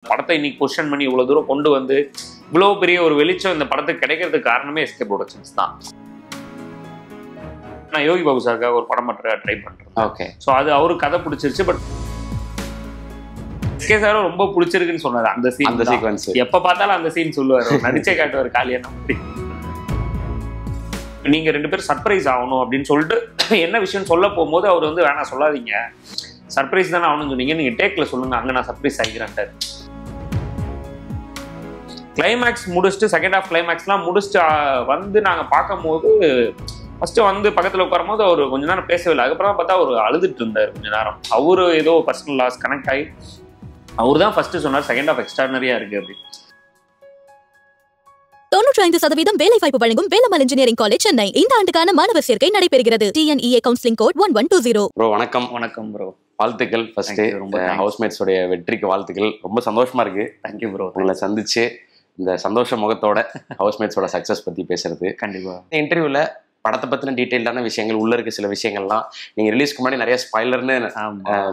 படத்தை இன்னைக்கு பொசிஷன் பண்ணி இவ்வளவு தூரம் கொண்டு வந்து இவ்வளவு பெரிய ஒரு வெளிச்சம் இந்த படத்துக்கு கிடைக்கிறதுக்கு காரணமே எஸ்கே ப்ரொடக்ஷன்ஸ் தான். நான் யோகி பாபு சாருக்காக ஒரு படம் மட்டும் ட்ரை பண்றேன். ஓகே. ஸோ அது அவருக்கு கதை பிடிச்சிருச்சு. பட் எஸ்கே சாரும் ரொம்ப பிடிச்சிருக்குன்னு சொன்னாரு அந்த சீன், அந்த சீக்வென்ஸ். எப்ப பார்த்தாலும் அந்த சீன் சொல்லுவாரு, நடிச்சே காட்டுவார் காலியா. நீங்க ரெண்டு பேரும் சர்ப்ரைஸ் ஆகணும் அப்படின்னு சொல்லிட்டு என்ன விஷயம் சொல்ல போகும்போது அவர் வந்து வேணாம் சொல்லாதீங்க, சர்ப்ரைஸ் தானே ஆகணும்னு சொன்னீங்க, நீங்க டேக்ல சொல்லுங்க, அங்க நான் சர்ப்ரைஸ் ஆகிக்கிறேன். கிளைமேக்ஸ் முடிச்சுட்டு செகண்ட் ஹாஃப் கிளைமேக்ஸ்லாம் முடிச்சுட்டு வந்து நாங்கள் பார்க்கும் போது ஃபர்ஸ்ட் வந்து பக்கத்தில் உட்காரும் போது அவர் கொஞ்ச நேரம் பேசவே இல்லை. அதுக்கப்புறம் பார்த்தா அவர் அழுதுட்டு இருந்தார் கொஞ்ச நேரம். அவரு ஏதோ பர்சனல் லாஸ் கனெக்ட் ஆகி அவர் தான் ஃபர்ஸ்ட் சொன்னார் செகண்ட் ஹாஃப் எக்ஸ்ட்ரானரியா இருக்கு அப்படின்னு. 95% வேலை வாய்ப்பு வழங்கும் வேலம்மாள் இன்ஜினியரிங் காலேஜ் சென்னை. இந்த ஆண்டுக்கான மாணவர் சேர்க்கை நடைபெறுகிறது. TNEA counselling code 1120. ப்ரோ வணக்கம். வணக்கம் ப்ரோ. வாழ்த்துக்கள். ஃபர்ஸ்ட் ஹவுஸ்மேட்ஸ் உடைய வெற்றிக்கு வாழ்த்துக்கள். ரொம்ப சந்தோஷமா இருக்கு. Thank you bro. உங்களை சந்திச்சு இந்த சந்தோஷ முகத்தோட ஹவுஸ்மேட்ஸோட சக்சஸ் பத்தி பேசுறது. கண்டிப்பா. இன்டர்வியூல படத்தை பத்தின டீட்டெயில்டான விஷயங்கள் உள்ள இருக்க சில விஷயங்கள்லாம் நீங்க ரிலீஸ்க்கு முன்னாடி நிறைய ஸ்பாய்லர்னு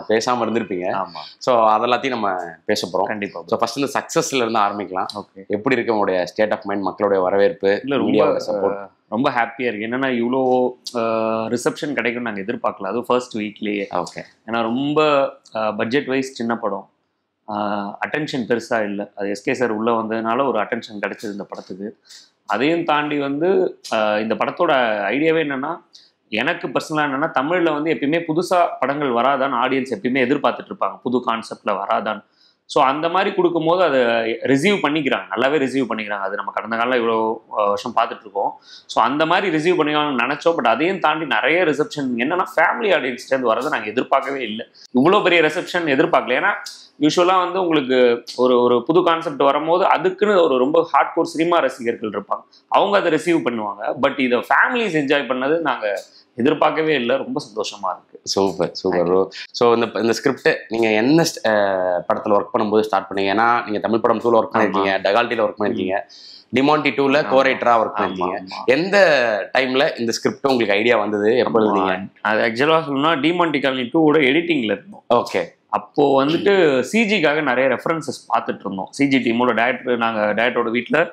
பேசாம இருந்திருப்பீங்க. ஸோ அதெல்லாத்தையும் நம்ம பேச போறோம். கண்டிப்பா. ஸோ ஃபர்ஸ்ட் இந்த சக்சஸ்ல இருந்து ஆரம்பிக்கலாம். ஓகே. எப்படி இருக்கு உங்களுடைய ஸ்டேட் ஆஃப் மைண்ட், மக்களுடைய வரவேற்பு? இல்லை ரொம்ப சப்போர்ட், ரொம்ப ஹாப்பியாக இருக்குது. என்னென்னா இவ்வளோ ரிசப்ஷன் கிடைக்கும்னு நாங்கள் எதிர்பார்க்கல, அதுவும் ஃபர்ஸ்ட் வீக்லேயே. ஓகே. ஏன்னா ரொம்ப பட்ஜெட் வைஸ் சின்ன படம், அட்டென்ஷன் பெருசாக இல்லை. அது எஸ்கே சார் உள்ளே வந்ததுனால ஒரு அட்டென்ஷன் கிடைச்சது இந்த படத்துக்கு. அதையும் தாண்டி வந்து இந்த படத்தோட ஐடியாவே என்னென்னா, எனக்கு பர்சனலாக என்னென்னா தமிழில் வந்து எப்பயுமே புதுசாக படங்கள் வராதான்னு ஆடியன்ஸ் எப்பயுமே எதிர்பார்த்துட்டு இருப்பாங்க, புது கான்செப்டில் வராதான்னு. ஸோ அந்த மாதிரி கொடுக்கும்போது அதை ரிசீவ் பண்ணிக்கிறாங்க, நல்லாவே ரிசீவ் பண்ணிக்கிறாங்க. அது நம்ம கடந்த காலம் இவ்வளோ வருஷம் பார்த்துட்ருக்கோம். ஸோ அந்த மாதிரி ரிசீவ் பண்ணிக்கலாம்னு நினச்சோம். பட் அதையும் தாண்டி நிறைய ரிசப்ஷன் என்னென்னா ஃபேமிலி ஆடியன்ஸ்லேருந்து வரதை நாங்கள் எதிர்பார்க்கவே இல்லை. இவ்வளோ பெரிய ரிசப்ஷன் எதிர்பார்க்கல. ஏன்னா யூஸ்வலாக வந்து உங்களுக்கு ஒரு புது கான்செப்ட் வரும்போது அதுக்குன்னு ஒரு ரொம்ப ஹார்ட் கோர் சினிமா ரசிகர்கள் இருப்பாங்க, அவங்க அதை ரிசீவ் பண்ணுவாங்க. பட் இதை ஃபேமிலிஸ் என்ஜாய் பண்ணது நாங்கள் எதிர்பார்க்கவே இல்லை. ரொம்ப சந்தோஷமா இருக்கு. Super super bro. ஸோ இந்த ஸ்கிரிப்ட் நீங்க என்ன படத்துல ஒர்க் பண்ணும்போது ஸ்டார்ட் பண்ணீங்க? ஏன்னா நீங்க தமிழ் படம் 2ல ஒர்க் பண்ணிருக்கீங்க, டகால்டில ஒர்க் பண்ணிருக்கீங்க, டிமாண்டி 2ல கோரைட்டரா ஒர்க் பண்ணிருக்கீங்க. எந்த டைம்ல இந்த ஸ்கிரிப்ட் உங்களுக்கு ஐடியா வந்தது? எப்போ எழுதுனீங்க? அது ஆக்சுவலாக சொல்லணும்னா டிமாண்டி காலனி 2 எடிட்டிங்ல இருந்தோம். ஓகே. அப்போ வந்துட்டு சிஜிக்காக நிறைய ரெஃபரன்சஸ் பார்த்துட்டு இருந்தோம். சிஜி டீமோட டேரக்டர், நாங்கள் டேரக்டரோட வீட்டில்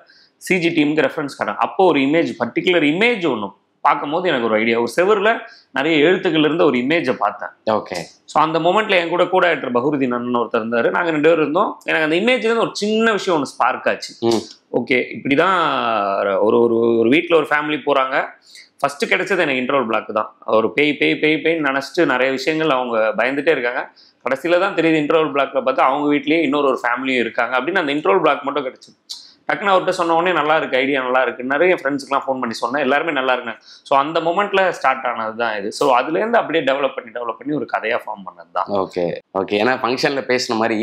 சிஜி டீமுக்கு ரெஃபரன்ஸ் காட்டுறோம். அப்போ ஒரு இமேஜ், பர்டிகுலர் இமேஜ் ஒன்று பார்க்கும்போது எனக்கு ஒரு ஐடியா, ஒரு செவரில் நிறைய எழுத்துக்கள் இருந்த ஒரு இமேஜை பார்த்தேன். ஓகே. ஸோ அந்த மொமெண்ட்ல என் கூட ஆக்டர் பஹுருதீன் அண்ணன் ஒருத்தர் இருந்தார், நாங்கள் 2 பேரும் இருந்தோம். எனக்கு அந்த இமேஜ்லேருந்து ஒரு சின்ன விஷயம் ஒன்று ஸ்பார்க் ஆச்சு. ஓகே, இப்படி தான் ஒரு வீட்டில் ஒரு ஃபேமிலி போகிறாங்க. ஃபர்ஸ்ட் கிடைச்சது எனக்கு இன்ட்ரோல் பிளாக் தான். ஒரு பேய்ன்னு நினச்சிட்டு நிறைய விஷயங்கள் அவங்க பயந்துட்டே இருக்காங்க. கடைசியில் தான் தெரியுது இன்ட்ரோல் பிளாக்ல பார்த்து அவங்க வீட்லேயே இன்னொரு ஃபேமிலியும் இருக்காங்க அப்படின்னு. அந்த இன்ட்ரோல் பிளாக் மட்டும் கிடைச்சிது. டக்குன்னு அவர்கிட்ட சொன்ன உடனே நல்லா இருக்கு, ஐடியா நல்லா இருக்கு, நிறைய ஃப்ரெண்ட்ஸுக்குலாம் ஃபோன் பண்ணி சொன்னேன், எல்லாருமே நல்லா இருக்குங்க. ஸோ அந்த மொமெண்ட்ல ஸ்டார்ட் ஆனது தான் இது. ஸோ அதுலேருந்து அப்படியே டெவலப் பண்ணி ஒரு கதையாக ஃபார்ம் பண்ணது தான். Okay okay. ஏன்னா ஃபங்க்ஷனில் பேசின மாதிரி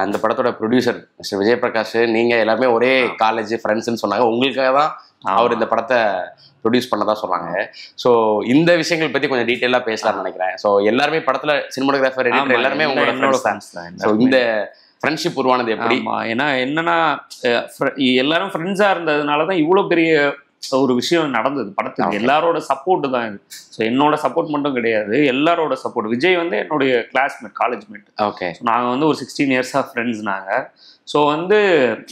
அந்த படத்தோட ப்ரொடியூசர் மிஸ்டர் விஜயபிரகாஷ், நீங்கள் எல்லாமே ஒரே காலேஜ் ஃப்ரெண்ட்ஸ்ன்னு சொன்னாங்க. உங்களுக்காக தான் அவர் இந்த படத்தை ப்ரொடியூஸ் பண்ணதா சொன்னாங்க. ஸோ இந்த விஷயங்கள் பற்றி கொஞ்சம் டீட்டெயிலாக பேசலாம்னு நினைக்கிறேன். ஸோ எல்லாருமே படத்தில் சினிமாட்டோகிராஃபர், எடிட்டர் எல்லாருமே உங்களோட ஃபேன்ஸ் தான். ஸோ இந்த ஃப்ரெண்ட்ஷிப் உருவானது எப்படி? ஏன்னா என்னன்னா எல்லாரும் ஃப்ரெண்ட்ஸா இருந்ததுனால தான் இவ்வளோ பெரிய ஒரு விஷயம் நடந்தது படத்துக்கு. எல்லாரோட சப்போர்ட் தான் இது. ஸோ என்னோட சப்போர்ட் மட்டும் கிடையாது, எல்லாரோட சப்போர்ட். விஜய் வந்து என்னுடைய கிளாஸ்மேட், காலேஜ் மேட். ஓகே. நாங்கள் வந்து ஒரு 16 இயர்ஸாக ஃப்ரெண்ட்ஸ் நாங்கள். ஸோ வந்து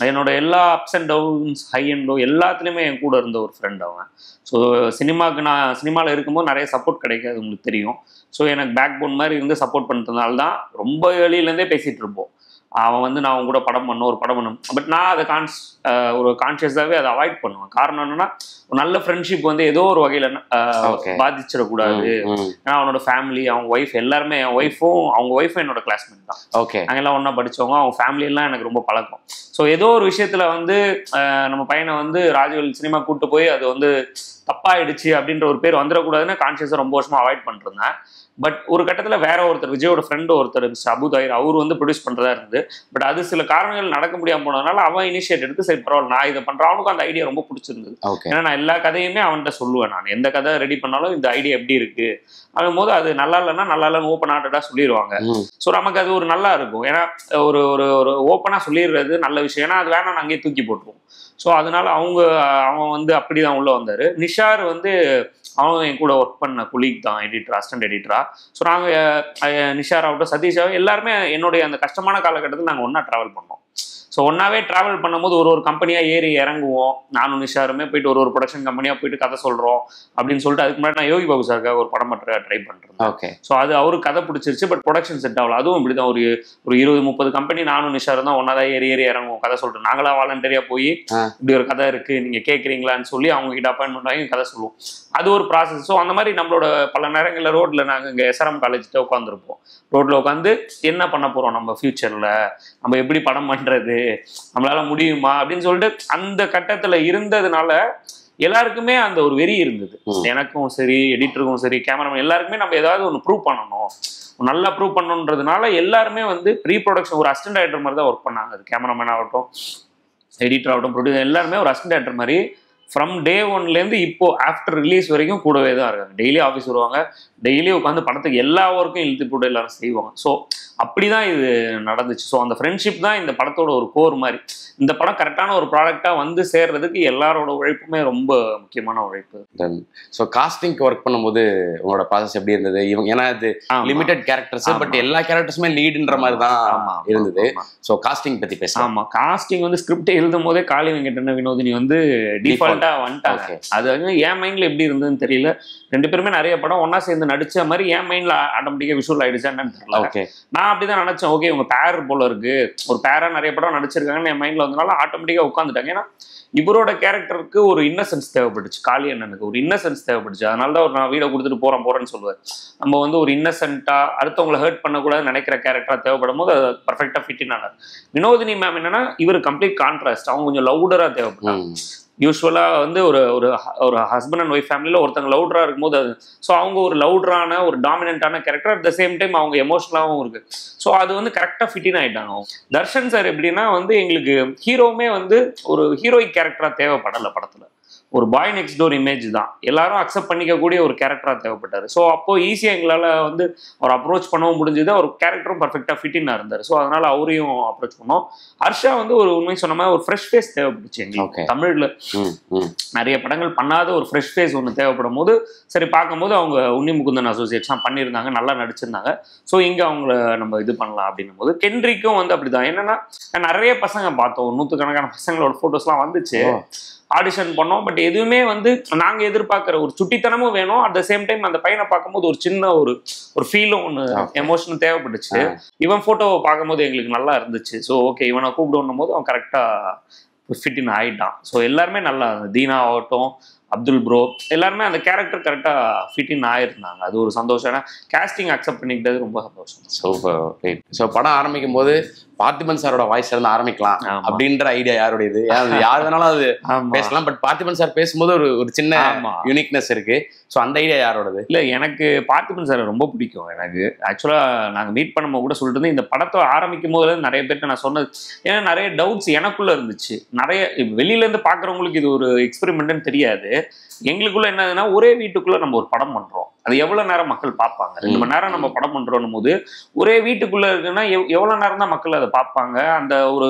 என்னோட எல்லா ups and downs, high and low எல்லாத்துலேயுமே என் கூட இருந்த ஒரு ஃப்ரெண்ட் அவன். ஸோ நான் சினிமாவில் இருக்கும்போது நிறைய சப்போர்ட் கிடைக்காது, உங்களுக்கு தெரியும். ஸோ எனக்கு பேக் போன் மாதிரி இருந்து சப்போர்ட் பண்ணுறதுனால தான் ரொம்ப ஏர்லியிலேருந்தே பேசிகிட்டு இருப்போம். அவன் வந்து நான் அவங்க கூட படம் பண்ணும். பட் நான் அதை ஒரு கான்ஷியஸாகவே அதை அவாய்ட் பண்ணுவேன். காரணம் என்னன்னா, ஒரு நல்ல ஃப்ரெண்ட்ஷிப் வந்து ஏதோ ஒரு வகையில் பாதிச்சிடக்கூடாது. ஏன்னா அவனோட ஃபேமிலி, அவங்க ஒய்ஃப் எல்லாருமே, அவங்க ஒய்ஃபும் என்னோட கிளாஸ்மேட் தான். ஓகே. நாங்கெல்லாம் ஒன்றா படித்தவங்க. அவங்க ஃபேமிலி எல்லாம் எனக்கு ரொம்ப பழக்கம். ஸோ ஏதோ ஒரு விஷயத்தில் வந்து நம்ம பையனை வந்து ராஜவேல் சினிமா கூப்பிட்டு போய் அது வந்து தப்பாயிடுச்சு அப்படின்ற ஒரு பேர் வந்துடக்கூடாதுன்னு கான்ஷியஸாக ரொம்ப வருஷமாக அவாய்ட் பண்ணிருந்தேன். பட் ஒரு கட்டத்தில் வேற ஒருத்தர், விஜயோட ஃப்ரெண்டு ஒருத்தர் மிஸ்டர் அபுதாயிர், அவர் வந்து ப்ரொடியூஸ் பண்ணுறதா இருந்து. பட் அது சில காரணங்கள் நடக்க முடியாமல் போனதுனால அவன் இனிஷியேட் எடுத்து சரி பரவாயில்ல நான் இதை பண்ணுறேன். அவனுக்கும் அந்த ஐடியா ரொம்ப பிடிச்சிருந்தது. ஏன்னா நான் எல்லா கதையுமே அவன்கிட்ட சொல்லுவேன். நான் எந்த கதை ரெடி பண்ணாலும் இந்த ஐடியா எப்படி இருக்கு அப்படின் போது அது நல்லா இல்லைன்னு ஓப்பன் ஹார்ட்டடாக சொல்லிடுவாங்க. ஸோ நமக்கு அது ஒரு நல்லா இருக்கும். ஏன்னா ஒரு ஓப்பனாக சொல்லிடுறது நல்ல விஷயம். ஏன்னா அது வேணாம் அங்கேயே தூக்கி போட்டுருவோம். ஸோ அதனால அவன் வந்து அப்படிதான் உள்ள வந்தார். நிஷார் வந்து அவன் என் கூட ஒர்க் பண்ண குலீக் தான், எடிட்டர், அசிஸ்டன்ட் எடிட்டரா. ஸோ நாங்கள் நிஷார் ஆகட்டும், சதீஷ் ஆகட்டும், எல்லாருமே என்னுடைய அந்த கஷ்டமான காலகட்டத்தில் நாங்கள் ஒன்றா ட்ராவல் பண்ணோம். ஸோ ஒன்னாவே டிராவல் பண்ணும்போது ஒரு கம்பெனியாக ஏறி இறங்குவோம். நானும் நிஷாருமே போயிட்டு ஒரு ப்ரொடக்ஷன் கம்பெனியாக போயிட்டு கதை சொல்கிறோம் அப்படின்னு சொல்லிட்டு அதுக்கு முன்னாடி நான் யோகி பாபு சாருக்காக ஒரு படம் பண்ணுற ட்ரை பண்ணுறேன். ஓகே. ஸோ அது அவருக்கு கதை பிடிச்சிருச்சு, பட் ப்ரொடக்ஷன் செட் ஆகல. அதுவும் இப்படி தான் ஒரு 20-30 கம்பெனி நானும் நிஷாரும் தான் ஒன்றா தான் ஏறி இறங்குவோம் கதை சொல்கிறோம். நாங்களா வாலண்டரியாக போய் இப்படி ஒரு கதை இருக்குது நீங்கள் கேட்குறீங்களான்னு சொல்லி அவங்க கிட்ட அப்பாயின்மெண்ட் வாங்கி கதை சொல்லுவோம். அது ஒரு ப்ராசஸ். ஸோ அந்த மாதிரி நம்மளோட பல நேரங்களில் ரோட்டில் நாங்கள் இங்கே SRM காலேஜ்கிட்ட உட்காந்துருப்போம். ரோட்டில் உட்காந்து என்ன பண்ண போகிறோம் நம்ம ஃபியூச்சரில், நம்ம எப்படி படம் பண்ணுறது, நம்மளால முடியுமா அப்படின்னு சொல்லிட்டு அந்த கட்டத்தில் இருந்ததுனால எல்லாருக்குமே அந்த ஒரு வெறி இருந்தது. எனக்கும் சரி, எடிட்டருக்கும் சரி, கேமராமேன் எல்லாருக்குமே நம்ம ஏதாவது ஒன்று ப்ரூவ் பண்ணணும், நல்லா ப்ரூவ் பண்ணணுன்றதுனால எல்லாருமே வந்து ரீப்ரொடக்ஷன் ஒரு அசிஸ்டன்ட் டைரக்டர் மாதிரி தான் ஒர்க் பண்ணாங்க. அது கேமராமேன் ஆகட்டும், எடிட்டர் ஆகட்டும், ப்ரொடியூசர் எல்லாருமே ஒரு அசிஸ்டன்ட் டைரக்டர் மாதிரி ஃப்ரம் டே 1லேருந்து இப்போ ஆஃப்டர் ரிலீஸ் வரைக்கும் கூடவே தான் இருக்காங்க. டெய்லி ஆஃபீஸ் வருவாங்க, டெய்லி உட்காந்து படத்துக்கு எல்லா ஒர்க்கும் இழுத்து போட்டு எல்லாரும் செய்வாங்க. ஸோ அப்படி தான் இது நடந்துச்சு. ஸோ அந்த ஃப்ரெண்ட்ஷிப் தான் இந்த படத்தோட ஒரு கோர் மாதிரி. இந்த படம் கரெக்டான ஒரு ப்ராடக்டாக வந்து சேர்றதுக்கு எல்லாரோட உழைப்புமே ரொம்ப முக்கியமான உழைப்பு. ஸோ காஸ்டிங்க்கு ஒர்க் பண்ணும்போது உங்களோட ப்ராசஸ் எப்படி இருந்தது? இவங்க ஏன்னா இது லிமிடெட் கேரக்டர்ஸ், பட் எல்லா கேரக்டர்ஸுமே லீடுன்ற மாதிரி தான் இருந்தது. ஸோ காஸ்டிங் பற்றி பேசலாம். ஆமாம், காஸ்டிங் வந்து ஸ்கிரிப்ட் எழுதும் போதே காளி வெங்கடன வினோதினி வந்து டிஃபால்ட்டா வந்துட்டாங்க. அது வந்து என் மைண்ட்ல எப்படி இருந்ததுன்னு தெரியல. 2 பேருமே நிறைய படம் ஒன்னா சேர்ந்து நடிச்ச மாதிரி என் மைண்ட்ல ஆட்டோமேட்டிக்கா விஷுவல் ஆயிடுச்சான்னு தெரியல. நான் அப்படிதான் நினைச்சேன். ஓகே, இவங்க பேர் போல இருக்கு, ஒரு பேரா நிறைய படம் நடிச்சிருக்காங்கன்னு என் மைண்ட்ல வந்தனால ஆட்டோமேட்டிக்கா உட்காந்துட்டாங்க. ஏன்னா இவரோட கேரக்டருக்கு ஒரு இன்னசென்ஸ் தேவைப்பட்டுச்சு, காளி அண்ணனுக்கு ஒரு இன்னசென்ஸ் தேவைப்பட்டுச்சு. அதனால தான் நான் வீடை கொடுத்துட்டு போறேன்னு சொல்லுவார். நம்ம வந்து ஒரு இன்னசென்ட்டா அடுத்தவங்களை ஹர்ட் பண்ணக்கூடாதுன்னு நினைக்கிற கேரக்டரா தேவைப்படும் போது அது பர்ஃபெக்டா ஃபிட் ஆனார். வினோதினி மேம் என்னன்னா இவர் கம்ப்ளீட் கான்ட்ராஸ்ட், அவங்க கொஞ்சம் லவுடரா தேவைப்பட்டாங்க. யூஸ்வலாக வந்து ஒரு ஹஸ்பண்ட் அண்ட் ஒய்ஃப் ஃபேமிலியில் ஒருத்தங்க லவுடராக இருக்கும்போது அது ஸோ அவங்க ஒரு லவுடரான ஒரு டாமினண்டான character, at the same time அவங்க எமோஷனலாகவும் இருக்கு. ஸோ அது வந்து கரெக்டாக ஃபிட்டின் ஆகிட்டாங்க. தர்ஷன் சார் எப்படின்னா வந்து எங்களுக்கு ஹீரோவுமே வந்து ஒரு ஹீரோயிக் கேரக்டராக தேவைப்படலை படத்தில். ஒரு பாய் நெக்ஸ்ட் டோர் இமேஜ் தான் எல்லாரும் அக்செப்ட் பண்ணிக்கக்கூடிய ஒரு கேரக்டராக தேவைப்பட்டார். ஸோ அப்போ ஈஸியாக எங்களால் வந்து அவர் அப்ரோச் பண்ணவும் முடிஞ்சது. அவர் கேரக்டரும் பர்ஃபெக்டாக ஃபிட்டினாக இருந்தார். ஸோ அதனால அவரையும் அப்ரோச் பண்ணோம். ஹர்ஷா வந்து ஒரு உண்மை சொன்ன மாதிரி ஒரு ஃப்ரெஷ் ஃபேஸ் தேவைப்பட்டுச்சு எங்களுக்கு. தமிழில் நிறைய படங்கள் பண்ணாத ஒரு ஃப்ரெஷ் ஃபேஸ் ஒன்று தேவைப்படும் போது சரி பார்க்கும்போது அவங்க உன்னி முகுந்தன் அசோசியேட்ஸ்லாம் பண்ணியிருந்தாங்க, நல்லா நடிச்சிருந்தாங்க. ஸோ இங்கே அவங்கள நம்ம இது பண்ணலாம் அப்படின்னும் போது கென்ட்ரிக்கும் வந்து அப்படிதான். என்னன்னா நிறைய பசங்க பார்த்தோம், 100கணக்கான பசங்களோட ஃபோட்டோஸ்லாம் வந்துச்சு, ஆடிஷன் பண்ணோம். பட் எதுவுமே வந்து நாங்கள் எதிர்பார்க்குற ஒரு சுட்டித்தனமும் வேணும், அட் த சேம் டைம் அந்த பையனை பார்க்கும்போது ஒரு சின்ன ஒரு ஃபீலும் ஒன்று எமோஷனும் தேவைப்பட்டுச்சு. இவன் ஃபோட்டோவை பார்க்கும்போது எங்களுக்கு நல்லா இருந்துச்சு. ஸோ ஓகே, இவனை கூப்பிடணும் போது அவன் கரெக்டாக ஃபிட்டின் ஆகிட்டான். ஸோ எல்லாருமே நல்லா இருந்தது. தீனா ஆகட்டும், அப்துல் ப்ரோ எல்லாருமே அந்த கேரக்டர் கரெக்டாக ஃபிட்டின் ஆயிருந்தாங்க. அது ஒரு சந்தோஷம். ஏன்னா கேஸ்டிங் அக்செப்ட் பண்ணிக்கிட்டது ரொம்ப சந்தோஷம். சூப்பர். ஸோ படம் ஆரம்பிக்கும் போது பார்த்திபன் சாரோட வாய்ஸ்ல இருந்து ஆரம்பிக்கலாம் அப்படின்ற ஐடியா யாருடையது? யார் வேணாலும் அது பேசலாம், பட் பார்த்திபன் சார் பேசும்போது ஒரு சின்ன யூனிக்னஸ் இருக்கு. ஸோ அந்த ஐடியா யாரோடது? இல்லை, எனக்கு பார்த்திபன் சார் ரொம்ப பிடிக்கும். எனக்கு ஆக்சுவலாக நாங்கள் மீட் பண்ணும்போது கூட சொல்லிட்டு இருந்தேன், இந்த படத்தை ஆரம்பிக்கும் போது நிறைய பேர்கிட்ட நான் சொன்னது. ஏன்னா நிறைய டவுட்ஸ் எனக்குள்ள இருந்துச்சு. நிறைய வெளியிலேருந்து பார்க்குறவங்களுக்கு இது ஒரு எக்ஸ்பெரிமெண்ட்னு தெரியாது. எங்களுக்குள்ள என்னதுன்னா ஒரே வீட்டுக்குள்ள நம்ம ஒரு படம் பண்றோம், அது எவ்வளவு நேரம் மக்கள் பார்ப்பாங்க? 2 மணி நேரம் நம்ம படம் பண்றோம் போது ஒரே வீட்டுக்குள்ள இருக்குன்னா எவ்வளவு நேரம் தான் மக்கள் அதை பார்ப்பாங்க? அந்த ஒரு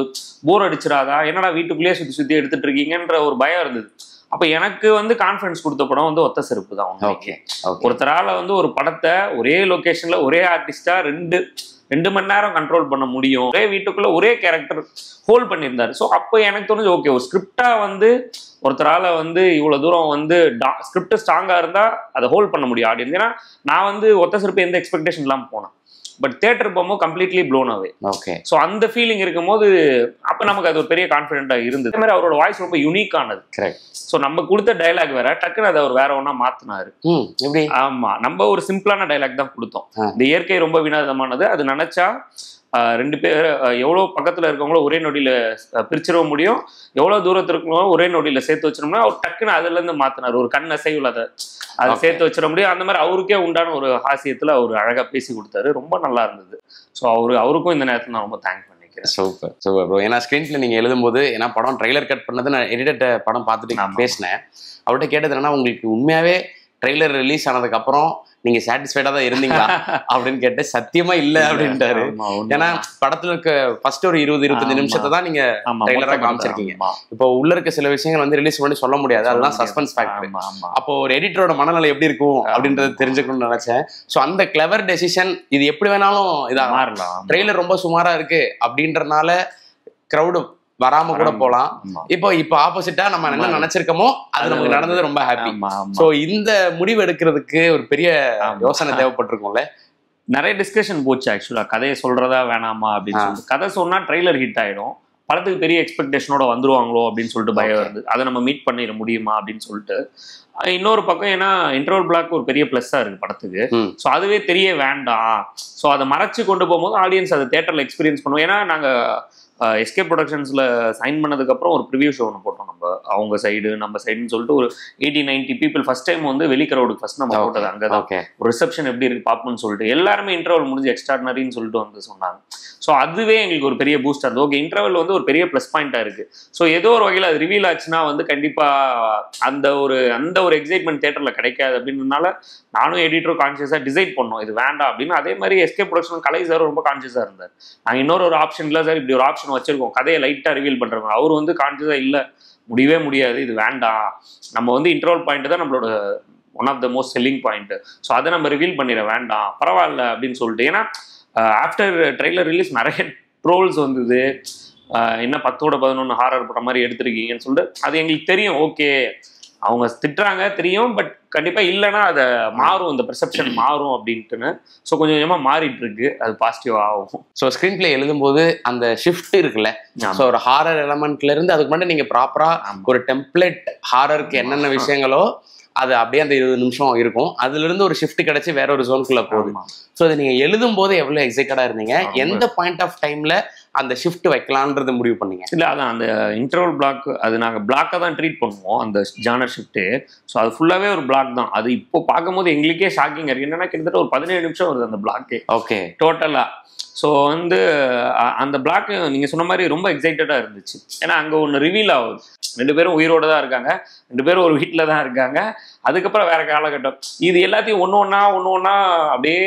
போர் அடிச்சிடாதா, என்னடா வீட்டுக்குள்ளேயே சுத்தி எடுத்துட்டு இருக்கீங்கன்ற ஒரு பயம் இருந்தது. அப்ப எனக்கு வந்து கான்ஃபிடன்ஸ் கொடுத்த படம் வந்து ஒத்த செருப்பு தான். ஒருத்தரால வந்து ஒரு படத்தை ஒரே லொகேஷன்ல ஒரே ஆர்டிஸ்டா 2 மணி நேரம் கண்ட்ரோல் பண்ண முடியும், ஒரே வீட்டுக்குள்ள ஒரே கேரக்டர் ஹோல்ட் பண்ணியிருந்தாரு. ஸோ அப்போ எனக்கு தோணுது ஓகே, ஒரு ஸ்கிரிப்டா வந்து ஒருத்தரால வந்து இவ்வளவு தூரம் வந்து ஸ்கிரிப்ட் ஸ்ட்ராங்கா இருந்தா அதை ஹோல்ட் பண்ண முடியும் ஆடியன்ஸ். ஏன்னா நான் வந்து ஒத்த சிறப்பு எந்த எக்ஸ்பெக்டேஷன் இல்லாமல் போனேன், பட் தியேட்டர் போகும்போது கம்ப்ளீட்லி ப்ளோன் அவே. ஓகே, ஸோ அந்த ஃபீலிங் இருக்கும்போது அப்போ நமக்கு அது ஒரு பெரிய கான்ஃபிடென்ட்டாக இருந்தது. அதே மாதிரி அவரோட வாய்ஸ் ரொம்ப யூனிக்கானது. கரெக்ட். ஸோ நம்ம கொடுத்த டைலாக் வேற, டக்குன்னு அதை அவர் வேற ஒன்றா மாத்தினாரு. ஆமா, நம்ம ஒரு சிம்பிளான டைலாக் தான் கொடுத்தோம். இந்த இயற்கை ரொம்ப வினோதமானது, அது நினைச்சா 2 பேர் எவ்வளோ பக்கத்தில் இருக்கவங்களோ ஒரே நொடியில் பிரிச்சிடவும் முடியும், எவ்வளோ தூரத்தில் இருக்கவங்களோ ஒரே நொடியில் சேர்த்து வச்சிடோம்னா அவர் டக்குன்னு அதுலேருந்து மாற்றினார். ஒரு கண் அசைவில் அதை சேர்த்து வச்சிட முடியும். அந்த மாதிரி அவருக்கே உண்டான ஒரு ஹாசியத்தில் அவர் அழகாக பேசி கொடுத்தாரு. ரொம்ப நல்லா இருந்தது. ஸோ அவருக்கும் இந்த நேரத்தில் நான் ரொம்ப தேங்க் பண்ணிக்கிறேன். Super super bro. ஏன்னா ஸ்க்ரீன்ல நீங்கள் எழுதும்போது, ஏன்னா படம் ட்ரெய்லர் கட் பண்ணது நான் எடிட்டர் படம் பார்த்துட்டு நான் பேசினேன். அவர்கிட்ட கேட்டது என்னன்னா, உங்களுக்கு உண்மையாகவே ட்ரெய்லர் ரிலீஸ் ஆனதுக்கப்புறம் நீங்க சாட்டிஸ்ஃபைடா தான் இருந்தீங்களா அப்படின்னு கேட்டு, சத்தியமா இல்ல அப்படின்ட்டாரு. ஏன்னா படத்துல இருக்க ஃபர்ஸ்ட் ஒரு 20-25 நிமிஷத்தை தான் நீங்க ட்ரெய்லரா காமிச்சிருக்கீங்க. இப்போ உள்ள இருக்க சில விஷயங்கள் வந்து ரிலீஸ் பண்ணி சொல்ல முடியாது, அதுதான் சஸ்பென்ஸ் ஃபேக்டர். அப்போ ஒரு எடிட்டரோட மனநிலை எப்படி இருக்கும் அப்படின்றது தெரிஞ்சுக்கணும்னு நினைச்சேன். ஸோ அந்த கிளவர் டெசிஷன், இது எப்படி வேணாலும் இதாக மாறலாம். ட்ரெய்லர் ரொம்ப சுமாரா இருக்கு அப்படின்றனால கிரௌடு வராம கூட போலாம். இப்போ ஆப்போசிட்டா நம்ம என்ன நினைச்சிருக்கோமோ அது நமக்கு நடந்தது ரொம்ப ஹாப்பி. சோ இந்த முடிவு எடுக்கிறதுக்கு ஒரு பெரிய யோசனை தேவைப்பட்டிருக்கும்ல. நிறைய டிஸ்கஷன் போச்சு ஆக்சுவலா, கதையை சொல்றதா வேணாமா அப்படின்னு சொல்லிட்டு. கதை சொன்னா ட்ரெய்லர் ஹிட் ஆயிடும், படத்துக்கு பெரிய எக்ஸ்பெக்டேஷனோட வந்துருவாங்களோ அப்படின்னு சொல்லிட்டு பயம் வருது. அதை நம்ம மீட் பண்ணிட முடியுமா அப்படின்னு சொல்லிட்டு. இன்னொரு பக்கம் ஏன்னா இன்டர்வல் பிளாக் ஒரு பெரிய பிளஸ்ஸா இருக்கு படத்துக்கு. ஸோ அதுவே தெரிய வேண்டாம், ஸோ அதை மறைச்சு கொண்டு போகும்போது ஆடியன்ஸ் அதை தேட்டர்ல எக்ஸ்பீரியன்ஸ் பண்ணுவோம். ஏன்னா நாங்க எஸ்கே ப்ரொடக்ஷன்ஸ்ல சைன் பண்ணதுக்கப்புறம் ஒரு ப்ரிவியூ ஷோ ஒன்று போட்டோம், நம்ம அவங்க சைடு நம்ம சைடுன்னு சொல்லிட்டு ஒரு 80-90 பீப்புள் ஃபர்ஸ்ட் டைம் வந்து வெளி கிரௌடுக்கு ஃபர்ஸ்ட் நம்ம போட்டது அங்கே தான். ஒரு ரிசப்ஷன் எப்படி இருக்கு பார்ப்போம்னு சொல்லிட்டு எல்லாருமே இன்டர்வல் முடிஞ்சு எக்ஸ்ட்ராடினரின்னு சொல்லிட்டு வந்து சொன்னாங்க. ஸோ அதுவே எங்களுக்கு ஒரு பெரிய பூஸ்டர் இருந்தது. ஓகே, இன்டர்வல் வந்து ஒரு பெரிய ப்ளஸ் பாயிண்டா இருக்கு. ஸோ ஏதோ ஒரு வகையில் அது ரிவீல் ஆச்சுன்னா வந்து கண்டிப்பா அந்த ஒரு எக்ஸைட்மெண்ட் தியேட்டர்ல கிடைக்காது அப்படின்றதுனால நானும் எடிட்டரும் கான்சியஸா டிசைட் பண்ணோம் இது வேண்டாம் அப்படின்னு. அதே மாதிரி எஸ்கே ப்ரொடக்ஷன் கலை சார் ரொம்ப கான்சியஸா இருந்தார். நாங்கள் இன்னொரு ஆப்ஷன் இல்லை சார், இப்படி ஒரு ஆப்ஷன் வச்சிருக்கோம், கதையை லைட்டா ரிவீல் பண்றோம். அவர் வந்து கான்சியஸா இல்லை, முடியவே முடியாது, இது வேண்டாம், நம்ம வந்து இன்டர்வல் பாயிண்ட் தான் நம்மளோட one of the most selling point, so அதை நம்ம ரிவீல் பண்ணிட வேண்டாம், பரவாயில்ல அப்படின்னு சொல்லிட்டு. ஏன்னா ஆஃப்டர் ட்ரெய்லர் ரிலீஸ் நிறைய ட்ரோல்ஸ் வந்தது, என்ன 10-11 ஹாரர் படம் மாதிரி எடுத்திருக்கீங்கன்னு சொல்லிட்டு. அது எங்களுக்கு தெரியும், ஓகே அவங்க திட்டுறாங்க தெரியும், பட் கண்டிப்பா இல்லைன்னா அதை மாறும், இந்த பெர்செப்ஷன் மாறும் அப்படின்ட்டுன்னு. ஸோ கொஞ்சம் கொஞ்சமா மாறிட்டு இருக்கு, அது பாசிட்டிவ் ஆகும். ஸோ ஸ்கிரீன் பிளே எழுதும்போது அந்த ஷிஃப்ட் இருக்குல்ல, ஸோ ஒரு ஹாரர் எலமெண்ட்ல இருந்து அதுக்கு முன்னாடி நீங்க ப்ராப்பரா ஒரு டெம்ப்ளேட் ஹாரருக்கு என்னென்ன விஷயங்களோ அது அப்படியே அந்த 20 நிமிஷம் இருக்கும், அதுல இருந்து ஒரு ஷிஃப்ட் கிடைச்சி வேற ஒரு ஜோனுக்குள்ள போகுது. ஸோ அதை நீங்க எழுதும் போது எவ்வளவு எக்ஸைட்டடா இருந்தீங்க, எந்த பாயிண்ட் ஆஃப் டைம்ல அந்த ஷிஃப்ட் வைக்கலான்றது முடிவு பண்ணீங்க? இல்லை அதான் அந்த இன்டர்வல் பிளாக், அது நாங்கள் பிளாக்காக தான் ட்ரீட் பண்ணுவோம் அந்த ஜானர் ஷிஃப்ட்டு. ஸோ அது ஃபுல்லாகவே ஒரு பிளாக் தான். அது இப்போ பார்க்கும்போது எங்களுக்கே ஷாக்கிங்காக இருக்குது, என்னன்னா கிட்டத்தட்ட ஒரு 17 நிமிஷம் வருது அந்த பிளாக்கு. ஓகே, டோட்டலாக. ஸோ வந்து அந்த பிளாக் நீங்கள் சொன்ன மாதிரி ரொம்ப எக்ஸைட்டடாக இருந்துச்சு. ஏன்னா அங்கே ஒன்று ரிவீல் ஆகுது, 2 பேரும் உயிரோடு தான் இருக்காங்க, 2 பேரும் ஒரு வீட்டில் தான் இருக்காங்க, அதுக்கப்புறம் வேற காலகட்டம். இது எல்லாத்தையும் ஒன்று ஒன்றா அப்படியே